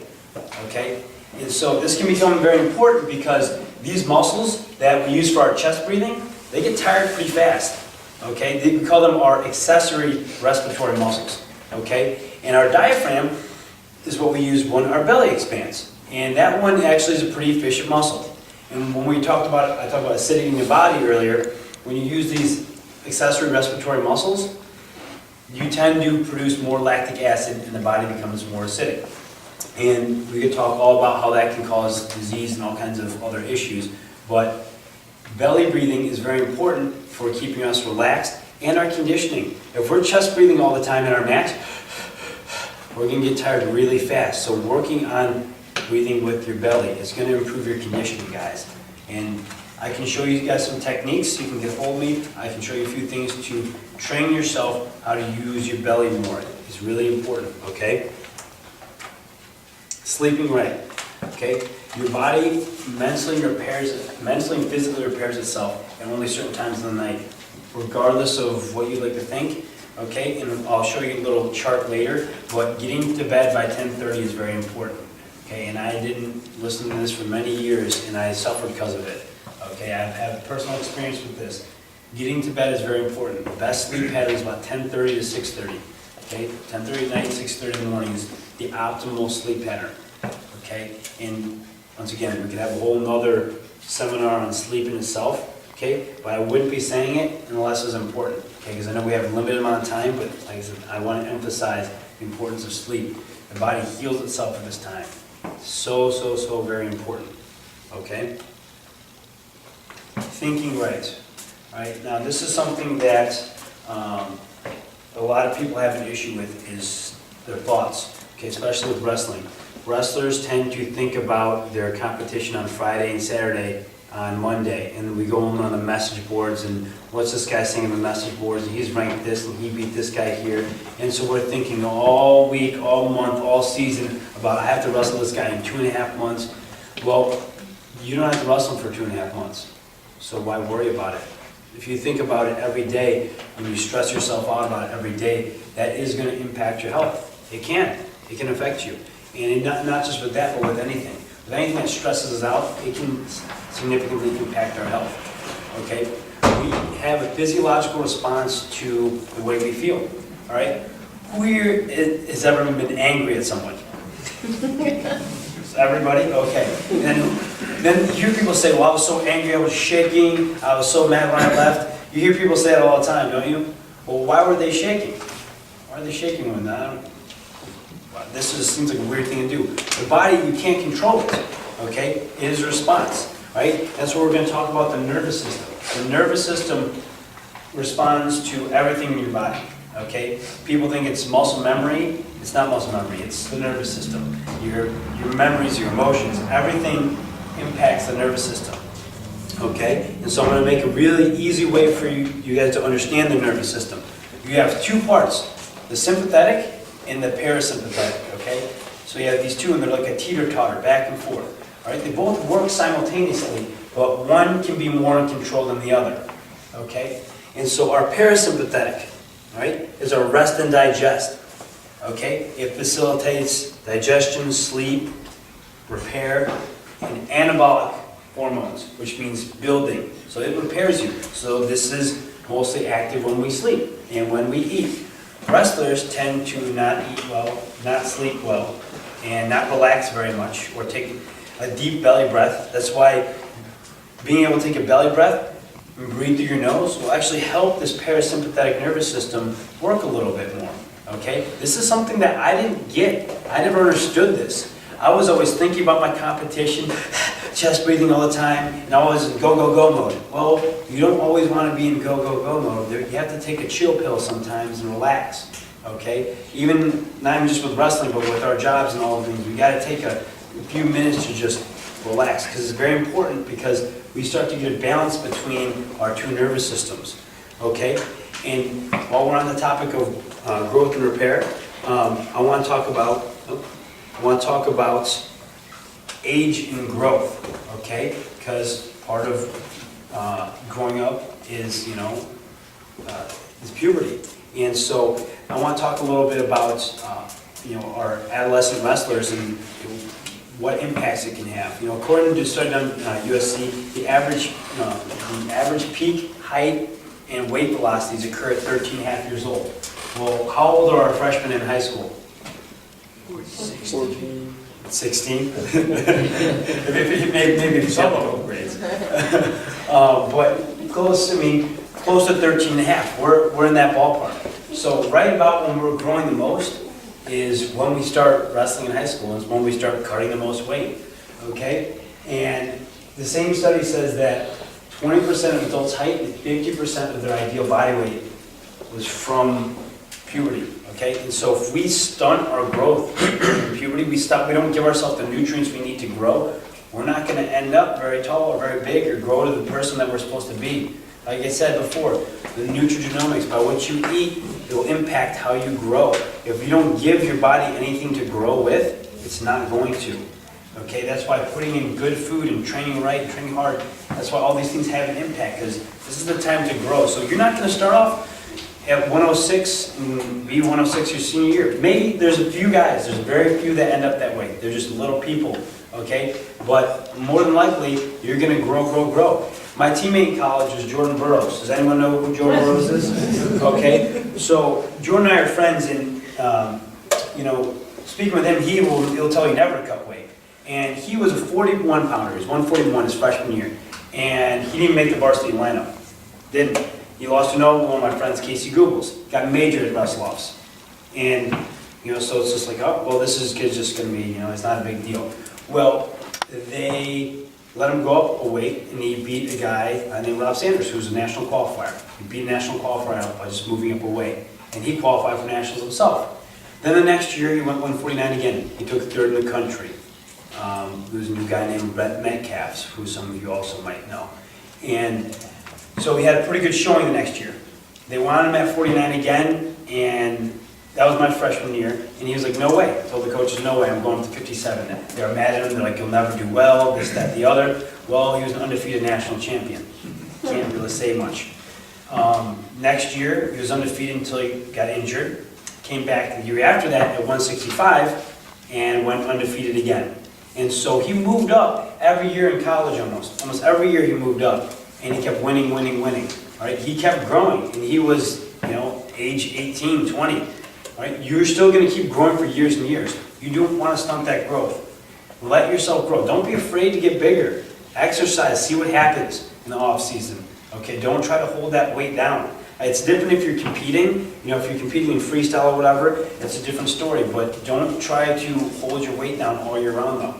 okay? And so this can become very important because these muscles that we use for our chest breathing, they get tired pretty fast, okay? We call them our accessory respiratory muscles, okay? And our diaphragm is what we use when our belly expands. And that one actually is a pretty efficient muscle. And when I talked about acidity in your body earlier, when you use these accessory respiratory muscles, you tend to produce more lactic acid and the body becomes more acidic. And we could talk all about how that can cause disease and all kinds of other issues, but belly breathing is very important for keeping us relaxed and our conditioning. If we're chest breathing all the time in our max, we're going to get tired really fast. So working on breathing with your belly is going to improve your conditioning, guys. And I can show you guys some techniques. You can get hold of me. I can show you a few things to train yourself how to use your belly more. It's really important, okay? Sleeping right, okay? Your body mentally and physically repairs itself at only certain times of the night, regardless of what you like to think, okay? And I'll show you a little chart later, but getting to bed by 10:30 is very important, okay? And I didn't listen to this for many years, and I suffered because of it. Okay, I've had personal experience with this. Getting to bed is very important. The best sleep pattern is about 10:30 to 6:30. Okay, 10:30 at night, 6:30 in the morning is the optimal sleep pattern. Okay, and once again, we could have a whole nother seminar on sleep in itself. Okay, but I wouldn't be saying it unless it's important. Okay, because I know we have a limited amount of time, but like I said, I want to emphasize the importance of sleep. The body heals itself at this time. So very important. Okay. Thinking right. Right. Now this is something that a lot of people have an issue with is their thoughts. Okay, especially with wrestling. Wrestlers tend to think about their competition on Friday and Saturday on Monday, and we go on the message boards and what's this guy saying on the message boards, and he's ranked this and he beat this guy here, and so we're thinking all week, all month, all season about I have to wrestle this guy in 2.5 months. Well, you don't have to wrestle him for 2.5 months. So why worry about it? If you think about it every day, and you stress yourself out about it every day, that is going to impact your health. It can. It can affect you. And not just with that, but with anything. With anything that stresses us out, it can significantly impact our health. Okay? We have a physiological response to the way we feel. All right? Who here has ever been angry at someone? Everybody? Okay. And then you hear people say, well, I was so angry, I was shaking, I was so mad when I left. You hear people say that all the time, don't you? Well, why were they shaking? Why are they shaking when that? seems like a weird thing to do. The body, you can't control it, okay? It is a response, right? That's what we're gonna talk about, the nervous system. The nervous system responds to everything in your body, okay? People think it's muscle memory. It's not muscle memory, it's the nervous system. Your memories, your emotions, everything impacts the nervous system, okay? And so I'm gonna make a really easy way for you guys to understand the nervous system. You have two parts, the sympathetic and the parasympathetic, okay? So you have these two and they're like a teeter-totter, back and forth, all right? They both work simultaneously, but one can be more in control than the other, okay? And so our parasympathetic, right, is our rest and digest, okay? It facilitates digestion, sleep, repair, and anabolic hormones, which means building. So it repairs you. So this is mostly active when we sleep and when we eat. Wrestlers tend to not eat well, not sleep well, and not relax very much, or take a deep belly breath. That's why being able to take a belly breath and breathe through your nose will actually help this parasympathetic nervous system work a little bit more, okay? This is something that I didn't get. I never understood this. I was always thinking about my competition, chest breathing all the time, and I was in go, go, go mode. Well, you don't always want to be in go, go, go mode. You have to take a chill pill sometimes and relax, okay? Even, not even just with wrestling, but with our jobs and all of things, we got to take a few minutes to just relax, because it's very important, because we start to get a balance between our two nervous systems, okay? And while we're on the topic of growth and repair, I want to talk about age and growth, okay? Because part of growing up is, is puberty. And so I want to talk a little bit about, our adolescent wrestlers and what impacts it can have. According to a study done USC, the average peak height and weight velocities occur at 13 and a half years old. Well, how old are our freshmen in high school? 16. 16? maybe some of them grades. But close to 13 and a half. We're in that ballpark. So right about when we're growing the most is when we start wrestling in high school, is when we start cutting the most weight, okay? And the same study says that 20% of adults' height and 50% of their ideal body weight was from puberty, okay? And so if we stunt our growth in puberty, we don't give ourselves the nutrients we need to grow, we're not gonna end up very tall or very big or grow to the person that we're supposed to be. Like I said before, the nutrigenomics, by what you eat, it will impact how you grow. If you don't give your body anything to grow with, it's not going to. Okay, that's why putting in good food and training right and training hard, that's why all these things have an impact, because this is the time to grow. So you're not going to start off at 106 and be 106 your senior year. Maybe there's a few guys, there's very few that end up that way. They're just little people, okay? But more than likely, you're going to grow. My teammate in college was Jordan Burroughs. Does anyone know who Jordan Burroughs is? Okay, so Jordan and I are friends, and speaking with him, he'll tell you never to cut weight. And he was a 41 pounder. He was 141 his freshman year, and he didn't make the varsity lineup. Didn't. He lost to one of my friends, Casey Googles. Got majored at wrestle-offs, and so it's just like, oh well, this kid's just going to be, it's not a big deal. Well, they let him go up a weight, and he beat a guy named Rob Sanders, who's a national qualifier. He beat a national qualifier by just moving up a weight, and he qualified for nationals himself. Then the next year, he went 149 again. He took third in the country. There was a new guy named Brett Metcalf, who some of you also might know. And so he had a pretty good showing the next year. They wanted him at 49 again, and that was my freshman year. And he was like, no way. I told the coaches, no way, I'm going to 57. They were mad at him. They're like, you'll never do well, this, that, the other. Well, he was an undefeated national champion. Can't really say much. Next year, he was undefeated until he got injured. Came back the year after that at 165 and went undefeated again. And so he moved up every year in college almost. Almost every year he moved up, and he kept winning. Right? He kept growing, and he was, age 18, 20. Right? You're still going to keep growing for years and years. You don't want to stunt that growth. Let yourself grow. Don't be afraid to get bigger. Exercise. See what happens in the off season. Okay? Don't try to hold that weight down. It's different if you're competing, you know, if you're competing in freestyle or whatever, it's a different story, but don't try to hold your weight down all year round though,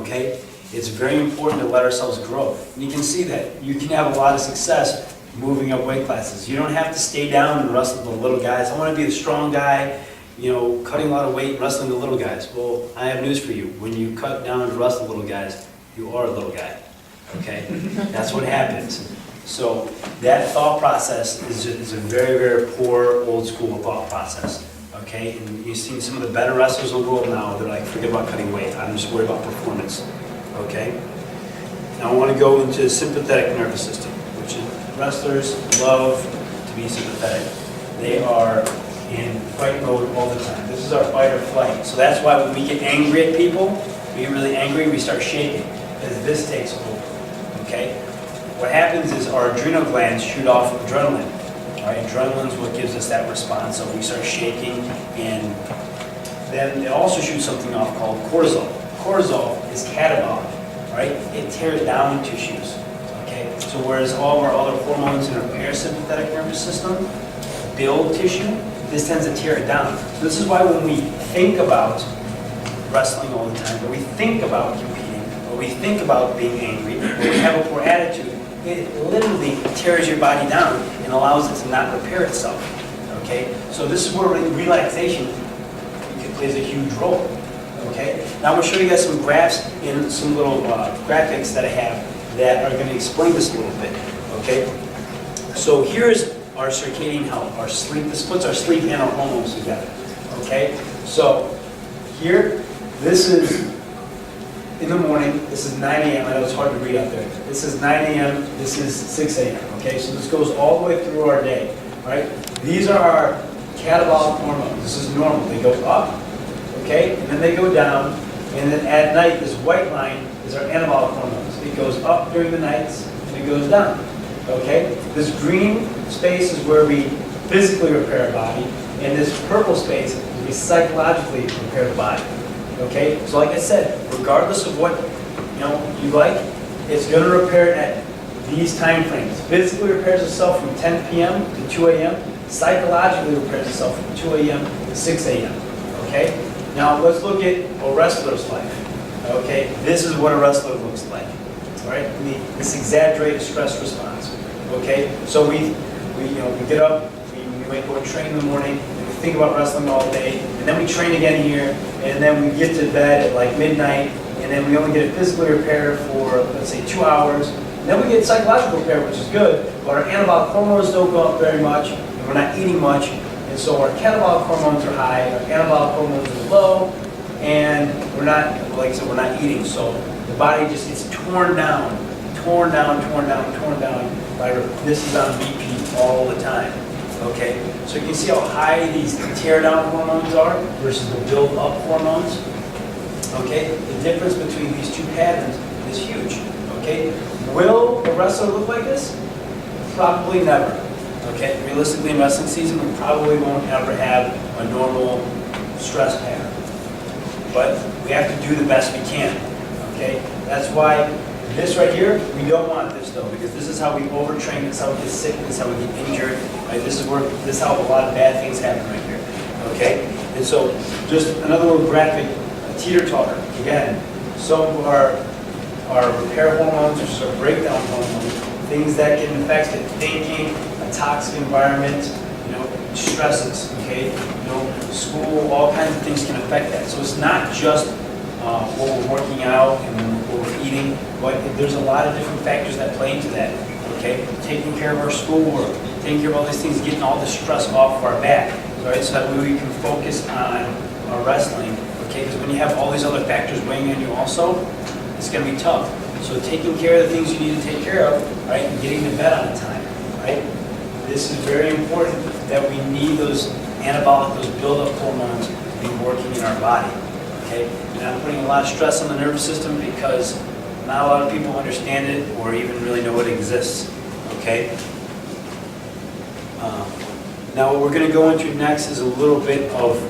okay? It's very important to let ourselves grow. And you can see that. You can have a lot of success moving up weight classes. You don't have to stay down and wrestle the little guys. I want to be the strong guy, you know, cutting a lot of weight and wrestling the little guys. Well, I have news for you. When you cut down and wrestle little guys, you are a little guy, okay? That's what happens. So that thought process is a very, very poor, old school thought process, okay? And you've seen some of the better wrestlers in the world now, they're like, forget about cutting weight, I'm just worried about performance, okay? Now I want to go into the sympathetic nervous system, which is wrestlers love to be sympathetic. They are in fight mode all the time. This is our fight or flight. So that's why when we get angry at people, we get really angry, we start shaking, because this takes over, okay? What happens is our adrenal glands shoot off adrenaline. All right, adrenaline is what gives us that response. So we start shaking, and then they also shoot something off called cortisol. Cortisol is catabolic. All right, it tears down tissues. Okay, so whereas all of our other hormones in our parasympathetic nervous system build tissue, this tends to tear it down. So this is why when we think about wrestling all the time, or we think about competing, or we think about being angry, or we have a poor attitude, it literally tears your body down and allows it to not repair itself, okay? So this is where relaxation plays a huge role, okay? Now I'm going to show you guys some graphs and some little graphics that I have that are going to explain this a little bit, okay? So here's our circadian health, our sleep. This puts our sleep and our hormones together, okay? So here, this is in the morning, this is 9 a.m. I know it's hard to read out there. This is 9 a.m., this is 6 a.m., okay? So this goes all the way through our day, right? These are our catabolic hormones. This is normal. They go up, okay? And then they go down. And then at night, this white line is our anabolic hormones. It goes up during the nights, and it goes down, okay? This green space is where we physically repair our body, and this purple space is where we psychologically repair the body. Okay, so like I said, regardless of what you like, it's going to repair at these time frames. Physically repairs itself from 10 p.m. to 2 a.m. Psychologically repairs itself from 2 a.m. to 6 a.m. Okay, now let's look at a wrestler's life. Okay, this is what a wrestler looks like. All right, this exaggerated stress response. Okay, so we get up, we might go and train in the morning, and we think about wrestling all day, and then we train again here, and then we get to bed at like midnight, and then we only get it physically repaired for, let's say, 2 hours, and then we get psychological repair, which is good, but our anabolic hormones don't go up very much, and we're not eating much, and so our catabolic hormones are high, our anabolic hormones are low, and we're not, like I said, we're not eating, so the body just gets torn down, by this is on repeat all the time. Okay, so you can see how high these tear-down hormones are versus the build-up hormones. Okay, the difference between these two patterns is huge. Okay, will a wrestler look like this? Probably never. Okay, realistically in wrestling season, we probably won't ever have a normal stress pattern. But we have to do the best we can. Okay, that's why this right here, we don't want this though, because this is how we overtrain, this is how we get sick, this is how we get injured, right? This is how a lot of bad things happen right here, okay? And so, just another little graphic, a teeter-totter. Again, some of our repair hormones, which is our breakdown hormones, things that can affect the thinking, a toxic environment, stresses, okay? School, all kinds of things can affect that. So it's not just what we're working out and what we're eating, but there's a lot of different factors that play into that, okay? Taking care of our schoolwork, taking care of all these things, getting all the stress off of our back, right? So that way we can focus on our wrestling, okay? Because when you have all these other factors weighing on you also, it's going to be tough. So taking care of the things you need to take care of, right? And getting to bed on time, right? This is very important that we need those anabolic, those build-up hormones to be working in our body, okay? And I'm putting a lot of stress on the nervous system because not a lot of people understand it or even really know it exists, okay? Now what we're going to go into next is a little bit of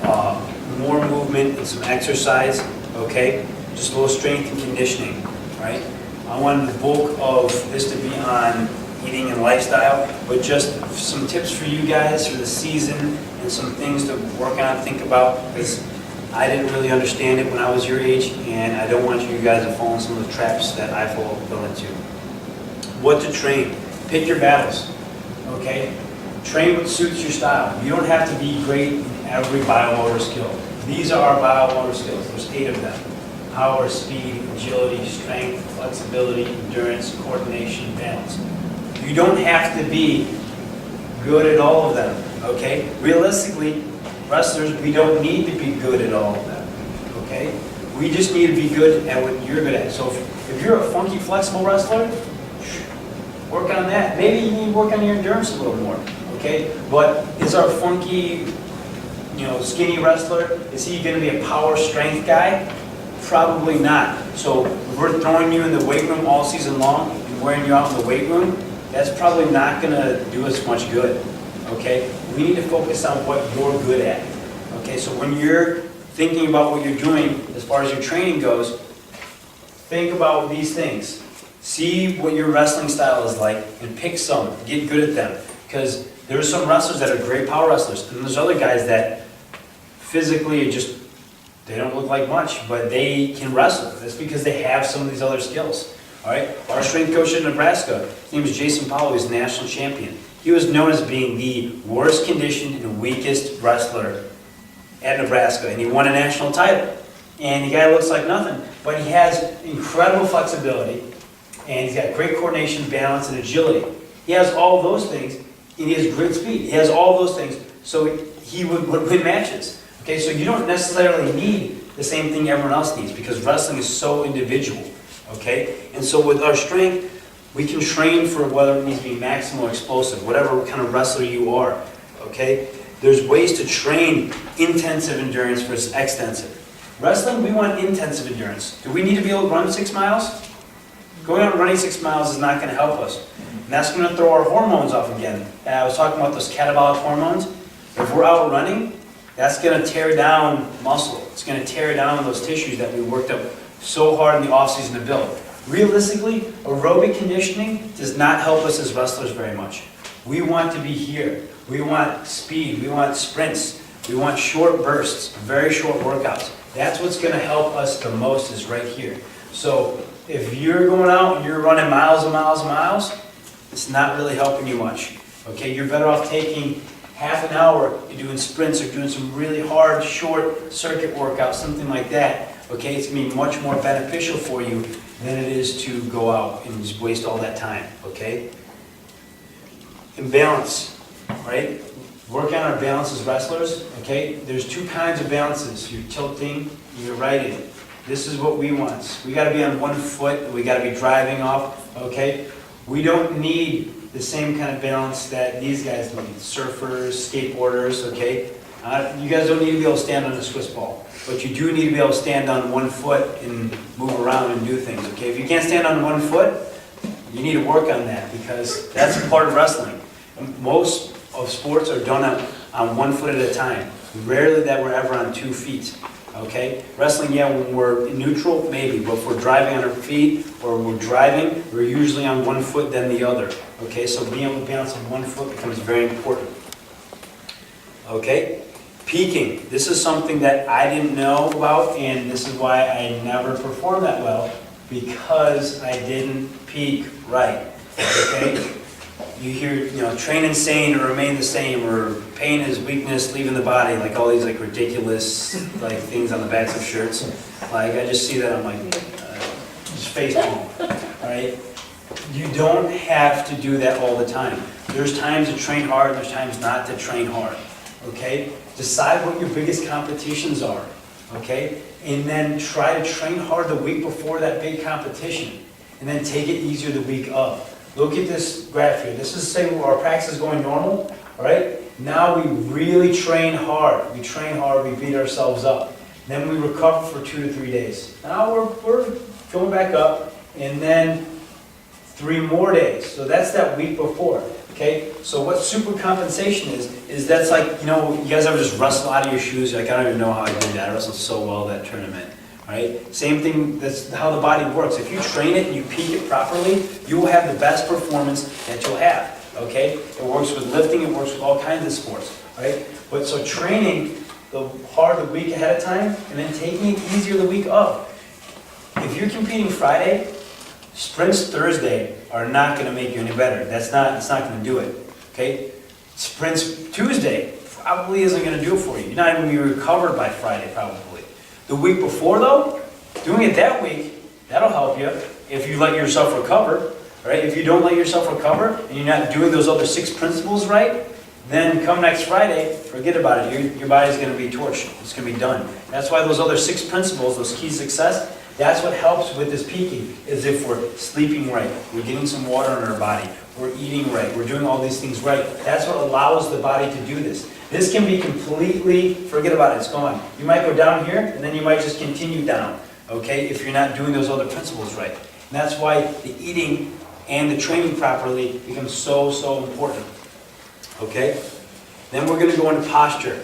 more movement and some exercise, okay? Just a little strength and conditioning, right? I wanted the bulk of this to be on eating and lifestyle, but just some tips for you guys for the season and some things to work on, think about, because I didn't really understand it when I was your age, and I don't want you guys to fall in some of the traps that I fell into. What to train. Pick your battles, okay? Train what suits your style. You don't have to be great in every biomotor skill. These are our biomotor skills. There's 8 of them. Power, speed, agility, strength, flexibility, endurance, coordination, balance. You don't have to be good at all of them, okay? Realistically, wrestlers, we don't need to be good at all of them, okay? We just need to be good at what you're good at. So if you're a funky, flexible wrestler, work on that. Maybe you need to work on your endurance a little more, okay? But is our funky, skinny wrestler, is he going to be a power strength guy? Probably not. So if we're throwing you in the weight room all season long and wearing you out in the weight room, that's probably not going to do us much good, okay? We need to focus on what you're good at, okay? So when you're thinking about what you're doing as far as your training goes, think about these things. See what your wrestling style is like and pick some, get good at them. Because there's some wrestlers that are great power wrestlers, and there's other guys that physically they don't look like much, but they can wrestle. That's because they have some of these other skills. All right? Our strength coach in Nebraska, his name is Jason Powell, he's national champion. He was known as being the worst conditioned and weakest wrestler at Nebraska, and he won a national title. And the guy looks like nothing, but he has incredible flexibility, and he's got great coordination, balance, and agility. He has all those things, and he has great speed. He has all those things, so he would win matches. Okay, so you don't necessarily need the same thing everyone else needs, because wrestling is so individual. Okay, and so with our strength, we can train for whether it needs to be maximal or explosive, whatever kind of wrestler you are. Okay, there's ways to train intensive endurance versus extensive. Wrestling, we want intensive endurance. Do we need to be able to run 6 miles? Going out and running 6 miles is not going to help us. And that's going to throw our hormones off again. And I was talking about those catabolic hormones. If we're out running, that's going to tear down muscle. It's going to tear down those tissues that we worked up so hard in the off-season to build. Realistically, aerobic conditioning does not help us as wrestlers very much. We want to be here. We want speed. We want sprints. We want short bursts, very short workouts. That's what's going to help us the most is right here. So if you're going out and you're running miles and miles and miles, it's not really helping you much. Okay, you're better off taking half an hour and doing sprints or doing some really hard, short circuit workouts, something like that. Okay, it's going to be much more beneficial for you than it is to go out and just waste all that time. Okay? And balance, right? Work on our balance as wrestlers. Okay? There's 2 kinds of balances. You're tilting, you're righting. This is what we want. We got to be on one foot. We got to be driving off. Okay? We don't need the same kind of balance that these guys need. Surfers, skateboarders. Okay? You guys don't need to be able to stand on a Swiss ball, but you do need to be able to stand on one foot and move around and do things. Okay? If you can't stand on one foot, you need to work on that because that's part of wrestling. Most of sports are done on one foot at a time. Rarely that we're ever on 2 feet. Okay? Wrestling, yeah, when we're in neutral, maybe, but if we're driving on our feet or we're driving, we're usually on one foot then the other. Okay? So being able to balance on one foot becomes very important. Okay? Peaking. This is something that I didn't know about, and this is why I never performed that well, because I didn't peak right. Okay? You hear, train insane or remain the same, or pain is weakness, leaving the body, like all these like ridiculous like things on the backs of shirts. Like I just see that, I'm like, just face palm. Right? You don't have to do that all the time. There's times to train hard, there's times not to train hard. Okay? Decide what your biggest competitions are. Okay? And then try to train hard the week before that big competition. And then take it easier the week of. Look at this graph here. This is saying our practice is going normal. All right? Now we really train hard. We train hard, we beat ourselves up. Then we recover for 2 to 3 days. Now we're going back up. And then 3 more days. So that's that week before. Okay, so what super compensation is that's like, you guys ever just wrestle out of your shoes? Like, I don't even know how I did that. I wrestled so well that tournament. all right? Same thing, that's how the body works. If you train it and you peak it properly, you will have the best performance that you'll have, okay? It works with lifting, it works with all kinds of sports, right? But so training hard the week ahead of time, and then taking it easier the week of. If you're competing Friday, sprints Thursday are not going to make you any better. It's not going to do it, okay? Sprints Tuesday probably isn't going to do it for you. You're not even going to be recovered by Friday, probably. The week before, though, doing it that week, that'll help you if you let yourself recover, right? If you don't let yourself recover and you're not doing those other 6 principles right, then come next Friday, forget about it. Your body's going to be torched. It's going to be done. That's why those other 6 principles, those keys to success, that's what helps with this peaking, is if we're sleeping right, we're getting some water in our body, we're eating right, we're doing all these things right. That's what allows the body to do this. This can be completely, forget about it, it's gone. You might go down here, and then you might just continue down, okay, if you're not doing those other principles right. And that's why the eating and the training properly becomes so, so important, okay? Then we're going to go into posture.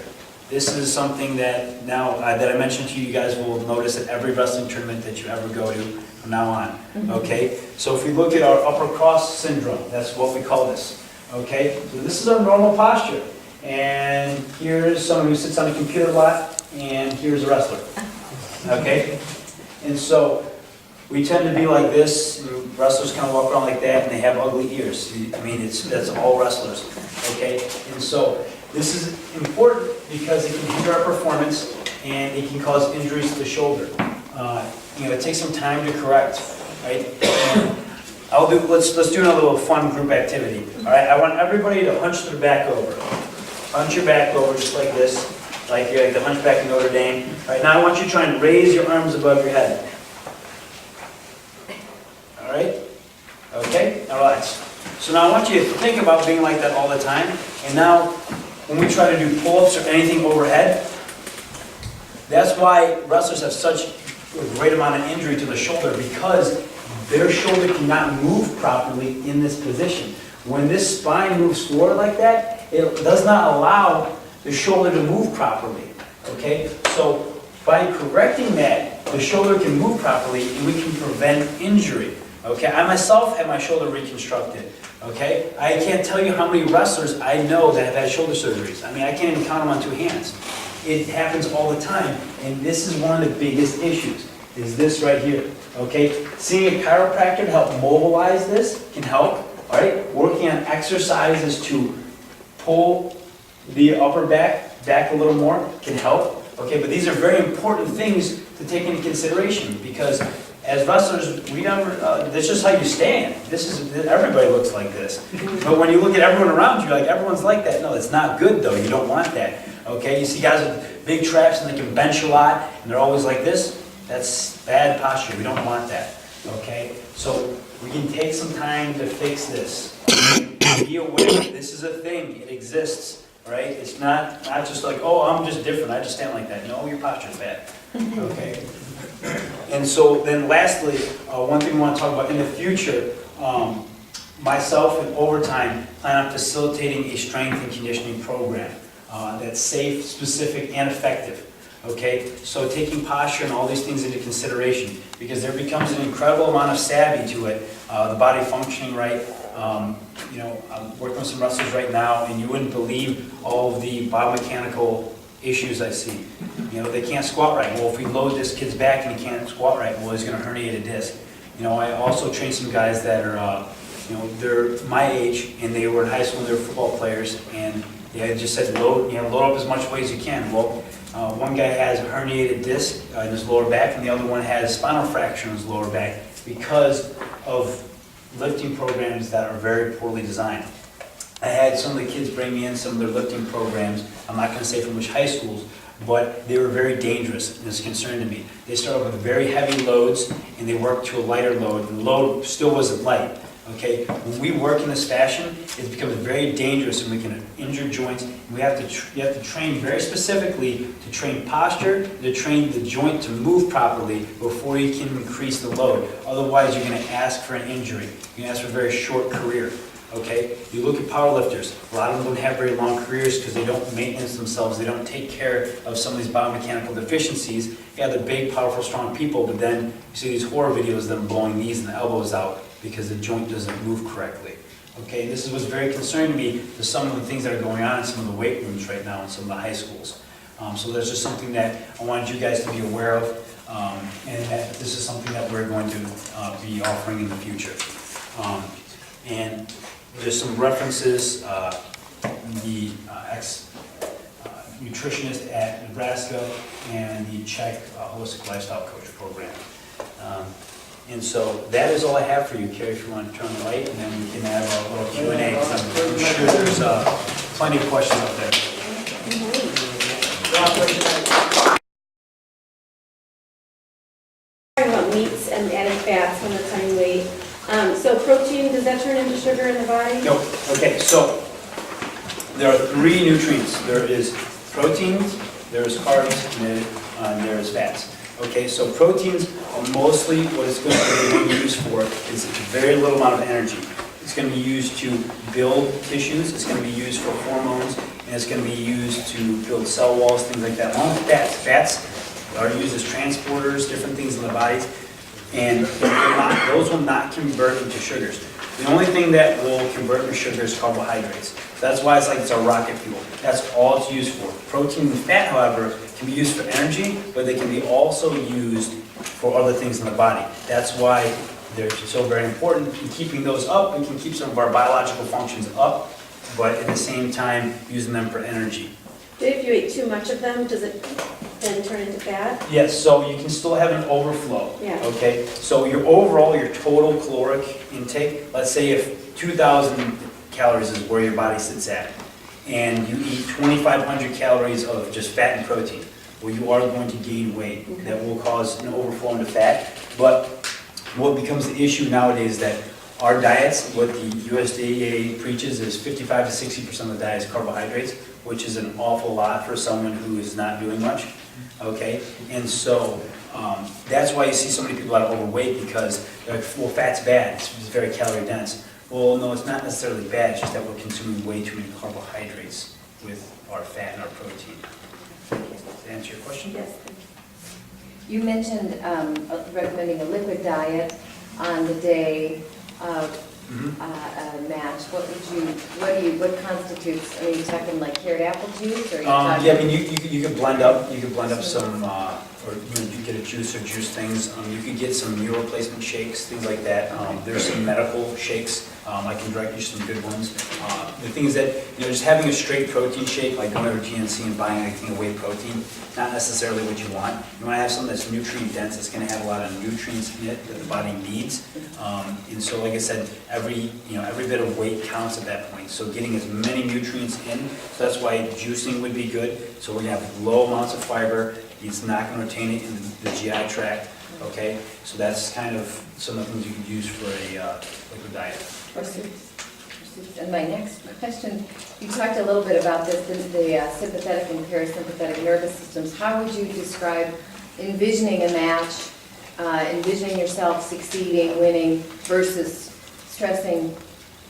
This is something that now that I mentioned to you, you guys will notice at every wrestling tournament that you ever go to from now on, okay? So if we look at our upper cross syndrome, that's what we call this, okay? So this is our normal posture. And here's someone who sits on a computer a lot, and here's a wrestler, okay? And so we tend to be like this, and wrestlers kind of walk around like that, and they have ugly ears. I mean, that's all wrestlers, okay? And so this is important because it can hinder our performance, and it can cause injuries to the shoulder. It takes some time to correct, right? Let's do another little fun group activity, all right? I want everybody to hunch their back over. Hunch your back over just like this, like you're like the hunchback in Notre Dame. All right, now I want you to try and raise your arms above your head. All right? Okay, now relax. So now I want you to think about being like that all the time. And now, when we try to do pull-ups or anything overhead, that's why wrestlers have such a great amount of injury to the shoulder, because their shoulder cannot move properly in this position. When this spine moves forward like that, it does not allow the shoulder to move properly, okay? So by correcting that, the shoulder can move properly and we can prevent injury, okay? I myself had my shoulder reconstructed, okay? I can't tell you how many wrestlers I know that have had shoulder surgeries. I mean, I can't even count them on 2 hands. It happens all the time, and this is one of the biggest issues, is this right here, okay? Seeing a chiropractor to help mobilize this can help, all right? Working on exercises to pull the upper back a little more can help, okay? But these are very important things to take into consideration, because as wrestlers, we never, that's just how you stand. Everybody looks like this. But when you look at everyone around you, like everyone's like that. No, it's not good though. You don't want that, okay? You see guys with big traps and they can bench a lot and they're always like this. That's bad posture. We don't want that, okay? So we can take some time to fix this. Be aware that this is a thing. It exists, right? It's not just like, oh, I'm just different. I just stand like that. No, your posture's bad, okay? And so then lastly, one thing we want to talk about in the future, myself and Overtime plan on facilitating a strength and conditioning program that's safe, specific, and effective. Okay, so taking posture and all these things into consideration, because there becomes an incredible amount of savvy to it, the body functioning right. I'm working with some wrestlers right now, and you wouldn't believe all of the biomechanical issues I see. They can't squat right. Well, if we load this kid's back and he can't squat right, well, he's going to herniate a disc. I also train some guys that are, they're my age, and they were in high school and they were football players, and they just said load up as much weight as you can. Well, one guy has a herniated disc in his lower back, and the other one has spinal fracture in his lower back because of lifting programs that are very poorly designed. I had some of the kids bring me in some of their lifting programs. I'm not going to say from which high schools, but they were very dangerous, and it's a concern to me. They started with very heavy loads, and they worked to a lighter load, and the load still wasn't light. Okay, when we work in this fashion, it becomes very dangerous, and we can injure joints. And you have to train very specifically to train posture, to train the joint to move properly before you can increase the load. Otherwise, you're going to ask for an injury. You're going to ask for a very short career. okay? You look at power lifters, a lot of them don't have very long careers because they don't maintenance themselves, they don't take care of some of these biomechanical deficiencies. Yeah, they're big, powerful, strong people, but then you see these horror videos of them blowing knees and elbows out because the joint doesn't move correctly. Okay, this is what's very concerning to me, to some of the things that are going on in some of the weight rooms right now in some of the high schools. So that's just something that I wanted you guys to be aware of, and that this is something that we're going to be offering in the future. And just some references, the ex-nutritionist at Nebraska and the Czech Holistic Lifestyle Coach program. And so that is all I have for you, Carrie, if you want to turn the light, and then we can have a little Q&A, because I'm sure there's plenty of questions out there. Talking about meats and adding fats on the tiny weight. So protein, does that turn into sugar in the body? No, okay, so there are 3 nutrients. There is proteins, there is carbs, and there is fats. Okay, so proteins are mostly what it's going to be used for is a very little amount of energy. It's going to be used to build tissues, it's going to be used for hormones, and it's going to be used to build cell walls, things like that. Along with fats, fats are used as transporters, different things in the bodies, and those will not convert into sugars. The only thing that will convert into sugar is carbohydrates. That's why it's our rocket fuel. That's all it's used for. Protein and fat, however, can be used for energy, but they can be also used for other things in the body. That's why they're so very important. In keeping those up, we can keep some of our biological functions up, but at the same time, using them for energy. But if you eat too much of them, does it then turn into fat? Yes, so you can still have an overflow. Yeah. Okay, so your total caloric intake, let's say if 2,000 calories is where your body sits at, and you eat 2,500 calories of just fat and protein, well, you are going to gain weight. Okay. That will cause an overflow into fat. But what becomes the issue nowadays is that our diets, what the USDA preaches is 55 to 60% of the diet is carbohydrates, which is an awful lot for someone who is not doing much. Okay, and so that's why you see so many people that are overweight, because they're like, well, fat's bad, it's very calorie dense. Well, no, it's not necessarily bad, it's just that we're consuming way too many carbohydrates with our fat and our protein. Does that answer your question? Yes. You mentioned recommending a liquid diet on the day of a match. What constitutes, are you talking like carrot apple juice, or are you talking? Yeah, I mean, you could blend up some, or you could get a juice or juice things. You could get some meal replacement shakes, things like that. There's some medical shakes. I can direct you to some good ones. The thing is that, just having a straight protein shake, like going over to GNC and buying anything of whey protein, not necessarily what you want. You want to have something that's nutrient dense, that's going to have a lot of nutrients in it that the body needs. And so, like I said, every bit of weight counts at that point. So getting as many nutrients in, so that's why juicing would be good. So we're going to have low amounts of fiber. It's not going to retain it in the GI tract. Okay, so that's kind of some of the things you could use for a liquid diet. And my next question, you talked a little bit about this, the sympathetic and parasympathetic nervous systems. How would you describe envisioning a match, envisioning yourself succeeding, winning, versus stressing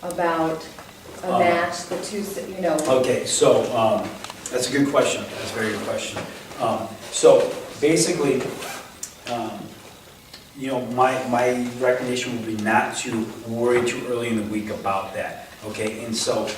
about a match, the two, Okay, so that's a good question. That's a very good question. So basically, my recommendation would be not to worry too early in the week about that. Okay, and so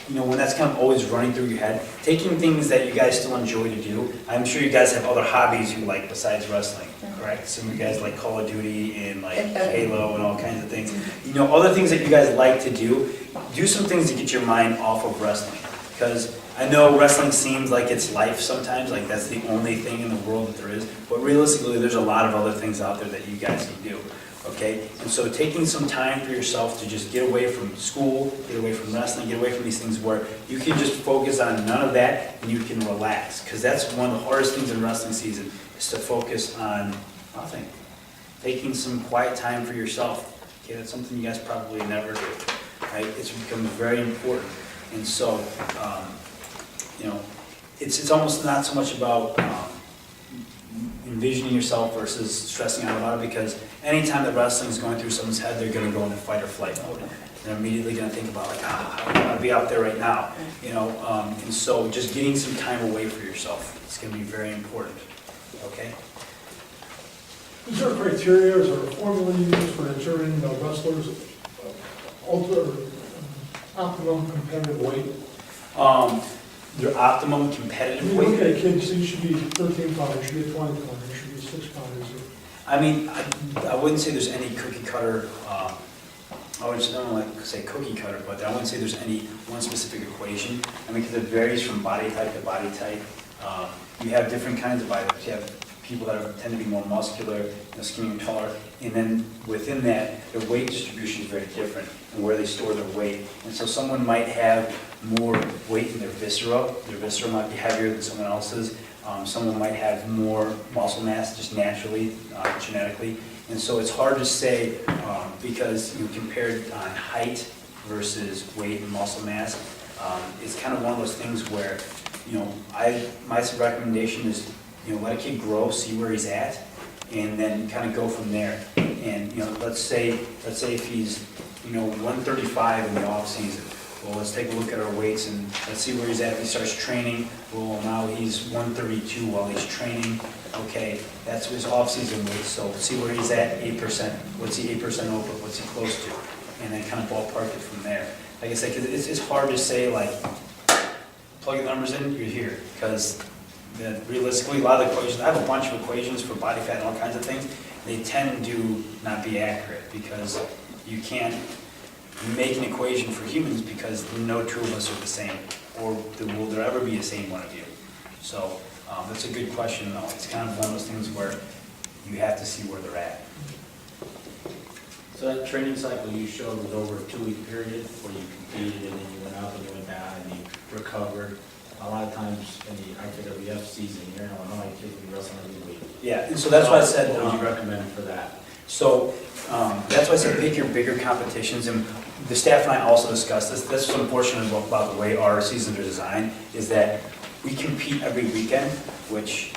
when that's kind of always running through your head, taking things that you guys still enjoy to do. I'm sure you guys have other hobbies you like besides wrestling, correct? Some of you guys like Call of Duty and like Halo and all kinds of things. Other things that you guys like to do. Do some things to get your mind off of wrestling, because I know wrestling seems like it's life sometimes, like that's the only thing in the world that there is, but realistically there's a lot of other things out there that you guys can do, okay? And so taking some time for yourself to just get away from school, get away from wrestling, get away from these things where you can just focus on none of that and you can relax, because that's one of the hardest things in wrestling season, is to focus on nothing. Taking some quiet time for yourself, okay? That's something you guys probably never do, right? It's become very important. And so, it's almost not so much about envisioning yourself versus stressing out about it, because anytime that wrestling is going through someone's head, they're gonna go into fight or flight mode. They're immediately gonna think about like, I wanna be out there right now, you know? And so just getting some time away for yourself, it's gonna be very important, okay? Is there a criteria, is there a formula you use for determining the wrestlers' optimum competitive weight? Their optimum competitive You look weight. at a kid, so you should be 13 pounds, you should be 20 pounds, you should be 6 pounds. I mean, I wouldn't say there's any cookie cutter, I don't like to say cookie cutter, but I wouldn't say there's any one specific equation. I mean, because it varies from body type to body type. You have different kinds of body types. You have people that tend to be more muscular, skinnier and taller, and then within that, their weight distribution is very different and where they store their weight. And so someone might have more weight in their viscera. Their viscera might be heavier than someone else's. Someone might have more muscle mass just naturally, genetically. And so it's hard to say because compared on height versus weight and muscle mass, it's kind of one of those things where, my recommendation is, let a kid grow, see where he's at, and then kind of go from there. And, let's say if he's, 135 in the off season. Well, let's take a look at our weights and let's see where he's at if he starts training. Well, now he's 132 while he's training. Okay, that's his off-season weight, so see where he's at, 8%. What's he 8% over? What's he close to? And then kind of ballpark it from there. Like I said, 'cause it's hard to say, like, plug the numbers in, you're here. Because realistically, a lot of the equations, I have a bunch of equations for body fat and all kinds of things. They tend to not be accurate because you can't make an equation for humans because no two of us are the same, or will there ever be a same one of you? So that's a good question, though. It's kind of one of those things where you have to see where they're at. So that training cycle you showed was over a 2-week period where you competed and then you went up and you went down and you recovered. A lot of times in the IKWF season, you're in Illinois, kids will be wrestling every week. Yeah, and so that's why I said. What would you recommend for that? So that's why I said pick your bigger competitions, and the staff and I also discussed this. That's what's unfortunate about the way our seasons are designed, is that we compete every weekend, which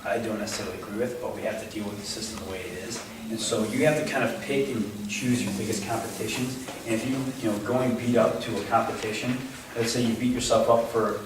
I don't necessarily agree with, but we have to deal with the system the way it is. And so you have to kind of pick and choose your biggest competitions. And if you going beat up to a competition, let's say you beat yourself up for,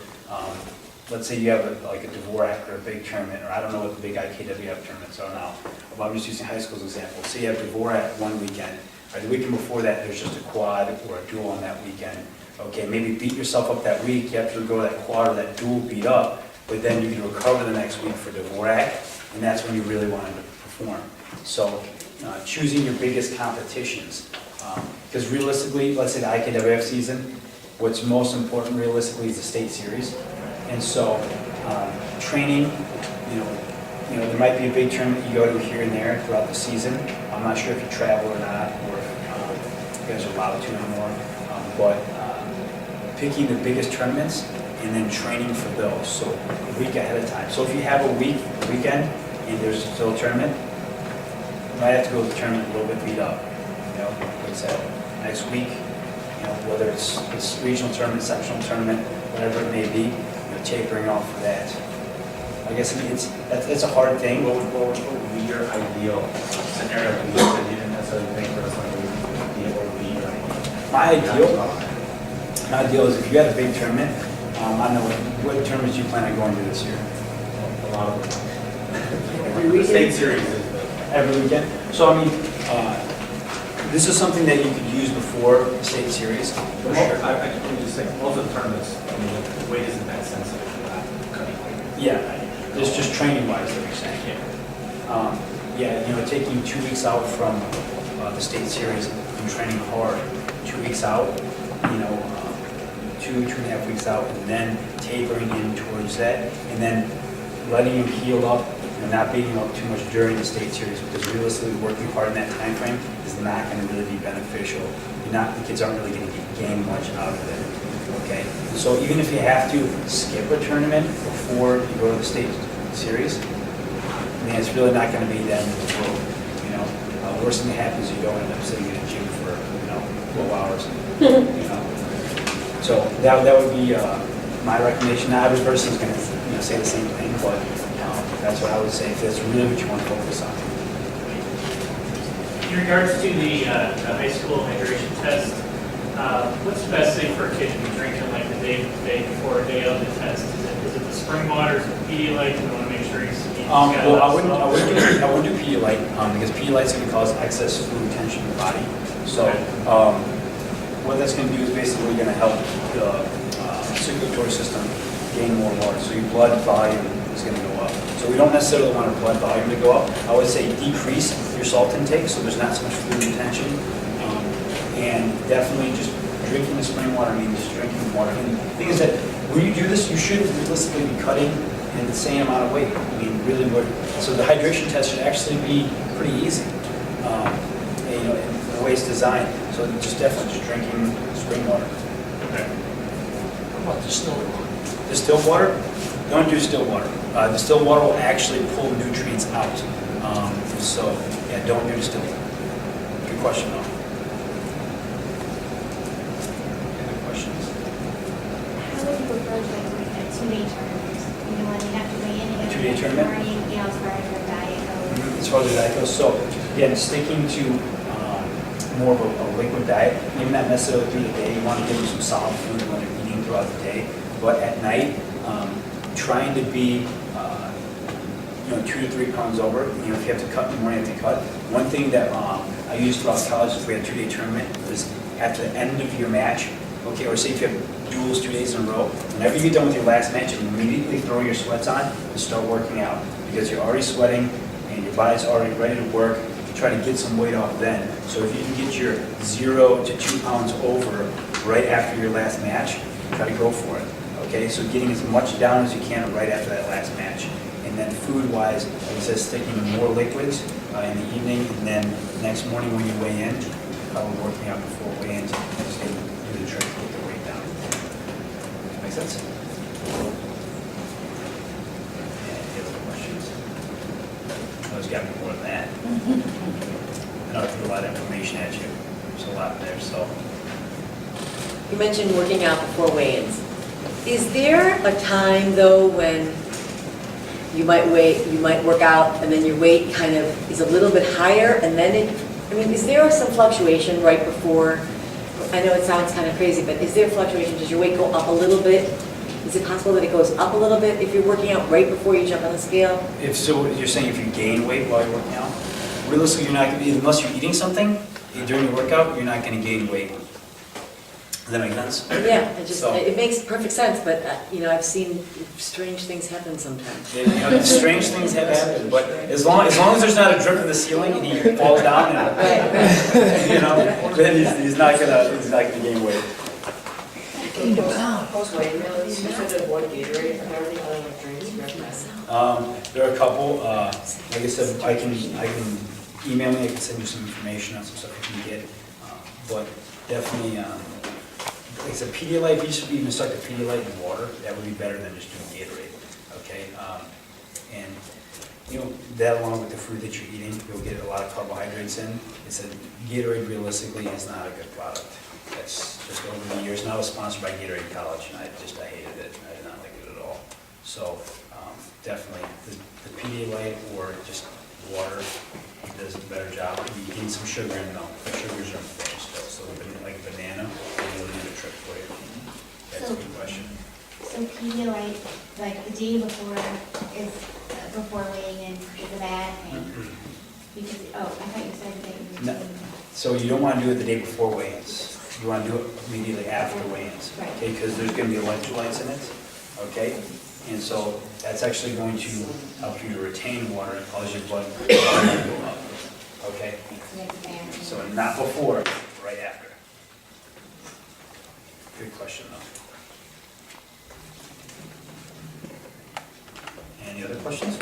let's say you have like a Dvorak or a big tournament, or I don't know what the big IKWF tournaments are now. But I'm just using high school as an example. Say you have Dvorak one weekend, or the weekend before that there's just a quad or a dual on that weekend. Okay, maybe beat yourself up that week, you have to go to that quad or that dual beat up, but then you can recover the next week for Dvorak, and that's when you really want to perform. So choosing your biggest competitions, because realistically, let's say the IKWF season, what's most important realistically is the state series. And so training, there might be a big tournament you go to here and there throughout the season. I'm not sure if you travel or not, or if you guys are allowed to anymore, but picking the biggest tournaments and then training for those, so a week ahead of time. So if you have a weekend and there's still a tournament, you might have to go to the tournament a little bit beat up, what's that, next week, whether it's this regional tournament, sectional tournament, whatever it may be, tapering off for that. I guess that's a hard thing. What would be your ideal scenario? You didn't necessarily think for us like what would be your ideal? My ideal is if you had a big tournament, I don't know, what tournaments do you plan on going to this year? A lot of them. Every The state weekend. series is Every weekend? So, I mean, this is something that you could use before the state series, for sure. I can just say, most of the tournaments, I mean, the weight isn't that sensitive for that cutting weight. Yeah, it's just training-wise that you're saying. Taking 2 weeks out from the state series and training hard, 2 weeks out, 2.5 weeks out, and then tapering in towards that, and then letting him heal up, not beating him up too much during the state series, because realistically working hard in that time frame is not going to really be beneficial. The kids aren't really going to gain much out of it. Okay, so even if you have to skip a tournament before you go to the state series, it's really not going to be that end of the world. The worst thing that happens is you don't end up sitting in a gym for 12 hours. So that would be my recommendation. Now, every person is going to say the same thing, but that's what I would say if that's really what you want to focus on. In regards to the high school hydration test, what's the best thing for a kid to be drinking like the day before, day of the test? Is it the spring water, is it the Pedialyte? We want to make sure he's got Well, enough I wouldn't salt. do Pedialyte, because Pedialyte's gonna cause excess fluid retention in the body. So, what that's gonna do is basically gonna help the circulatory system gain more water, so your blood volume is gonna go up. So we don't necessarily want our blood volume to go up. I would say decrease your salt intake, so there's not so much fluid retention. And definitely just drinking the spring water, just drinking water. And the thing is that when you do this, you should realistically be cutting in the same amount of weight. Really would. So the hydration test should actually be pretty easy. And, the way it's designed. So just definitely just drinking spring water. How about distilled water? Distilled water? Don't do distilled water. Distilled water will actually pull nutrients out. So yeah, don't do distilled. Good question though. Good questions. How would you approach like a two-day tournament? When you have to weigh in, you have to Two-day in the tournament? morning, as far as your diet goes. As far as the diet goes, so again, sticking to more of a liquid diet, maybe not necessarily through the day. You want to give them some solid food when they're eating throughout the day, but at night, trying to be 2 to 3 pounds over. If you have to cut in the morning, you have to cut. One thing that I used throughout college, if we had a 2-day tournament, was at the end of your match, okay, or say if you have duels 2 days in a row, whenever you get done with your last match, you immediately throw your sweats on and start working out, because you're already sweating and your body's already ready to work. Try to get some weight off then. So if you can get your 0 to 2 pounds over right after your last match, try to go for it. Okay, so getting as much down as you can right after that last match. And then food-wise, like I said, sticking to more liquids in the evening, and then next morning when you weigh in, probably working out before weigh-in to just do the trick to get the weight down. Make sense? Any other questions? I was got more than that. I know I threw a lot of information at you. There's a lot there, so. You mentioned working out before weigh-ins. Is there a time though when you might work out and then your weight kind of is a little bit higher and then is there some fluctuation right before? I know it sounds kind of crazy, but is there fluctuation? Does your weight go up a little bit? Is it possible that it goes up a little bit if you're working out right before you jump on the scale? If so, you're saying if you gain weight while you're working out? Realistically, you're not going to, unless you're eating something during your workout, you're not going to gain weight. Does that make sense? Yeah, So- it makes perfect sense, but I've seen strange things happen sometimes. Strange things have happened, but as long as there's not a drip in the ceiling and he falls down and, then he's not gonna gain weight. There are a couple, like I said, I can email me, I can send you some information on some stuff you can get, but definitely, like I said, Pedialyte, if you should even start the Pedialyte in water, that would be better than just doing Gatorade, okay? And, that along with the food that you're eating, you'll get a lot of carbohydrates in. It's a Gatorade realistically is not a good product. That's just over the years. And I was sponsored by Gatorade in college, and I hated it. I did not like it at all. So definitely the Pedialyte or just water does a better job. You get some sugar in though. The sugars are important still. So like a banana, will do the trick for you. That's a good question. So Pedialyte, like the day before is, before weighing in, is a bad thing? Because, I thought you said that No. So you don't want to do it the day before weigh-ins. You want to do it immediately after weigh-ins, Right. okay? Because there's going to be electrolytes in it, okay? And so that's actually going to help you to retain water and cause your blood to go up, okay? it's a bad thing. So not before, right after. Good question, though. Any other questions?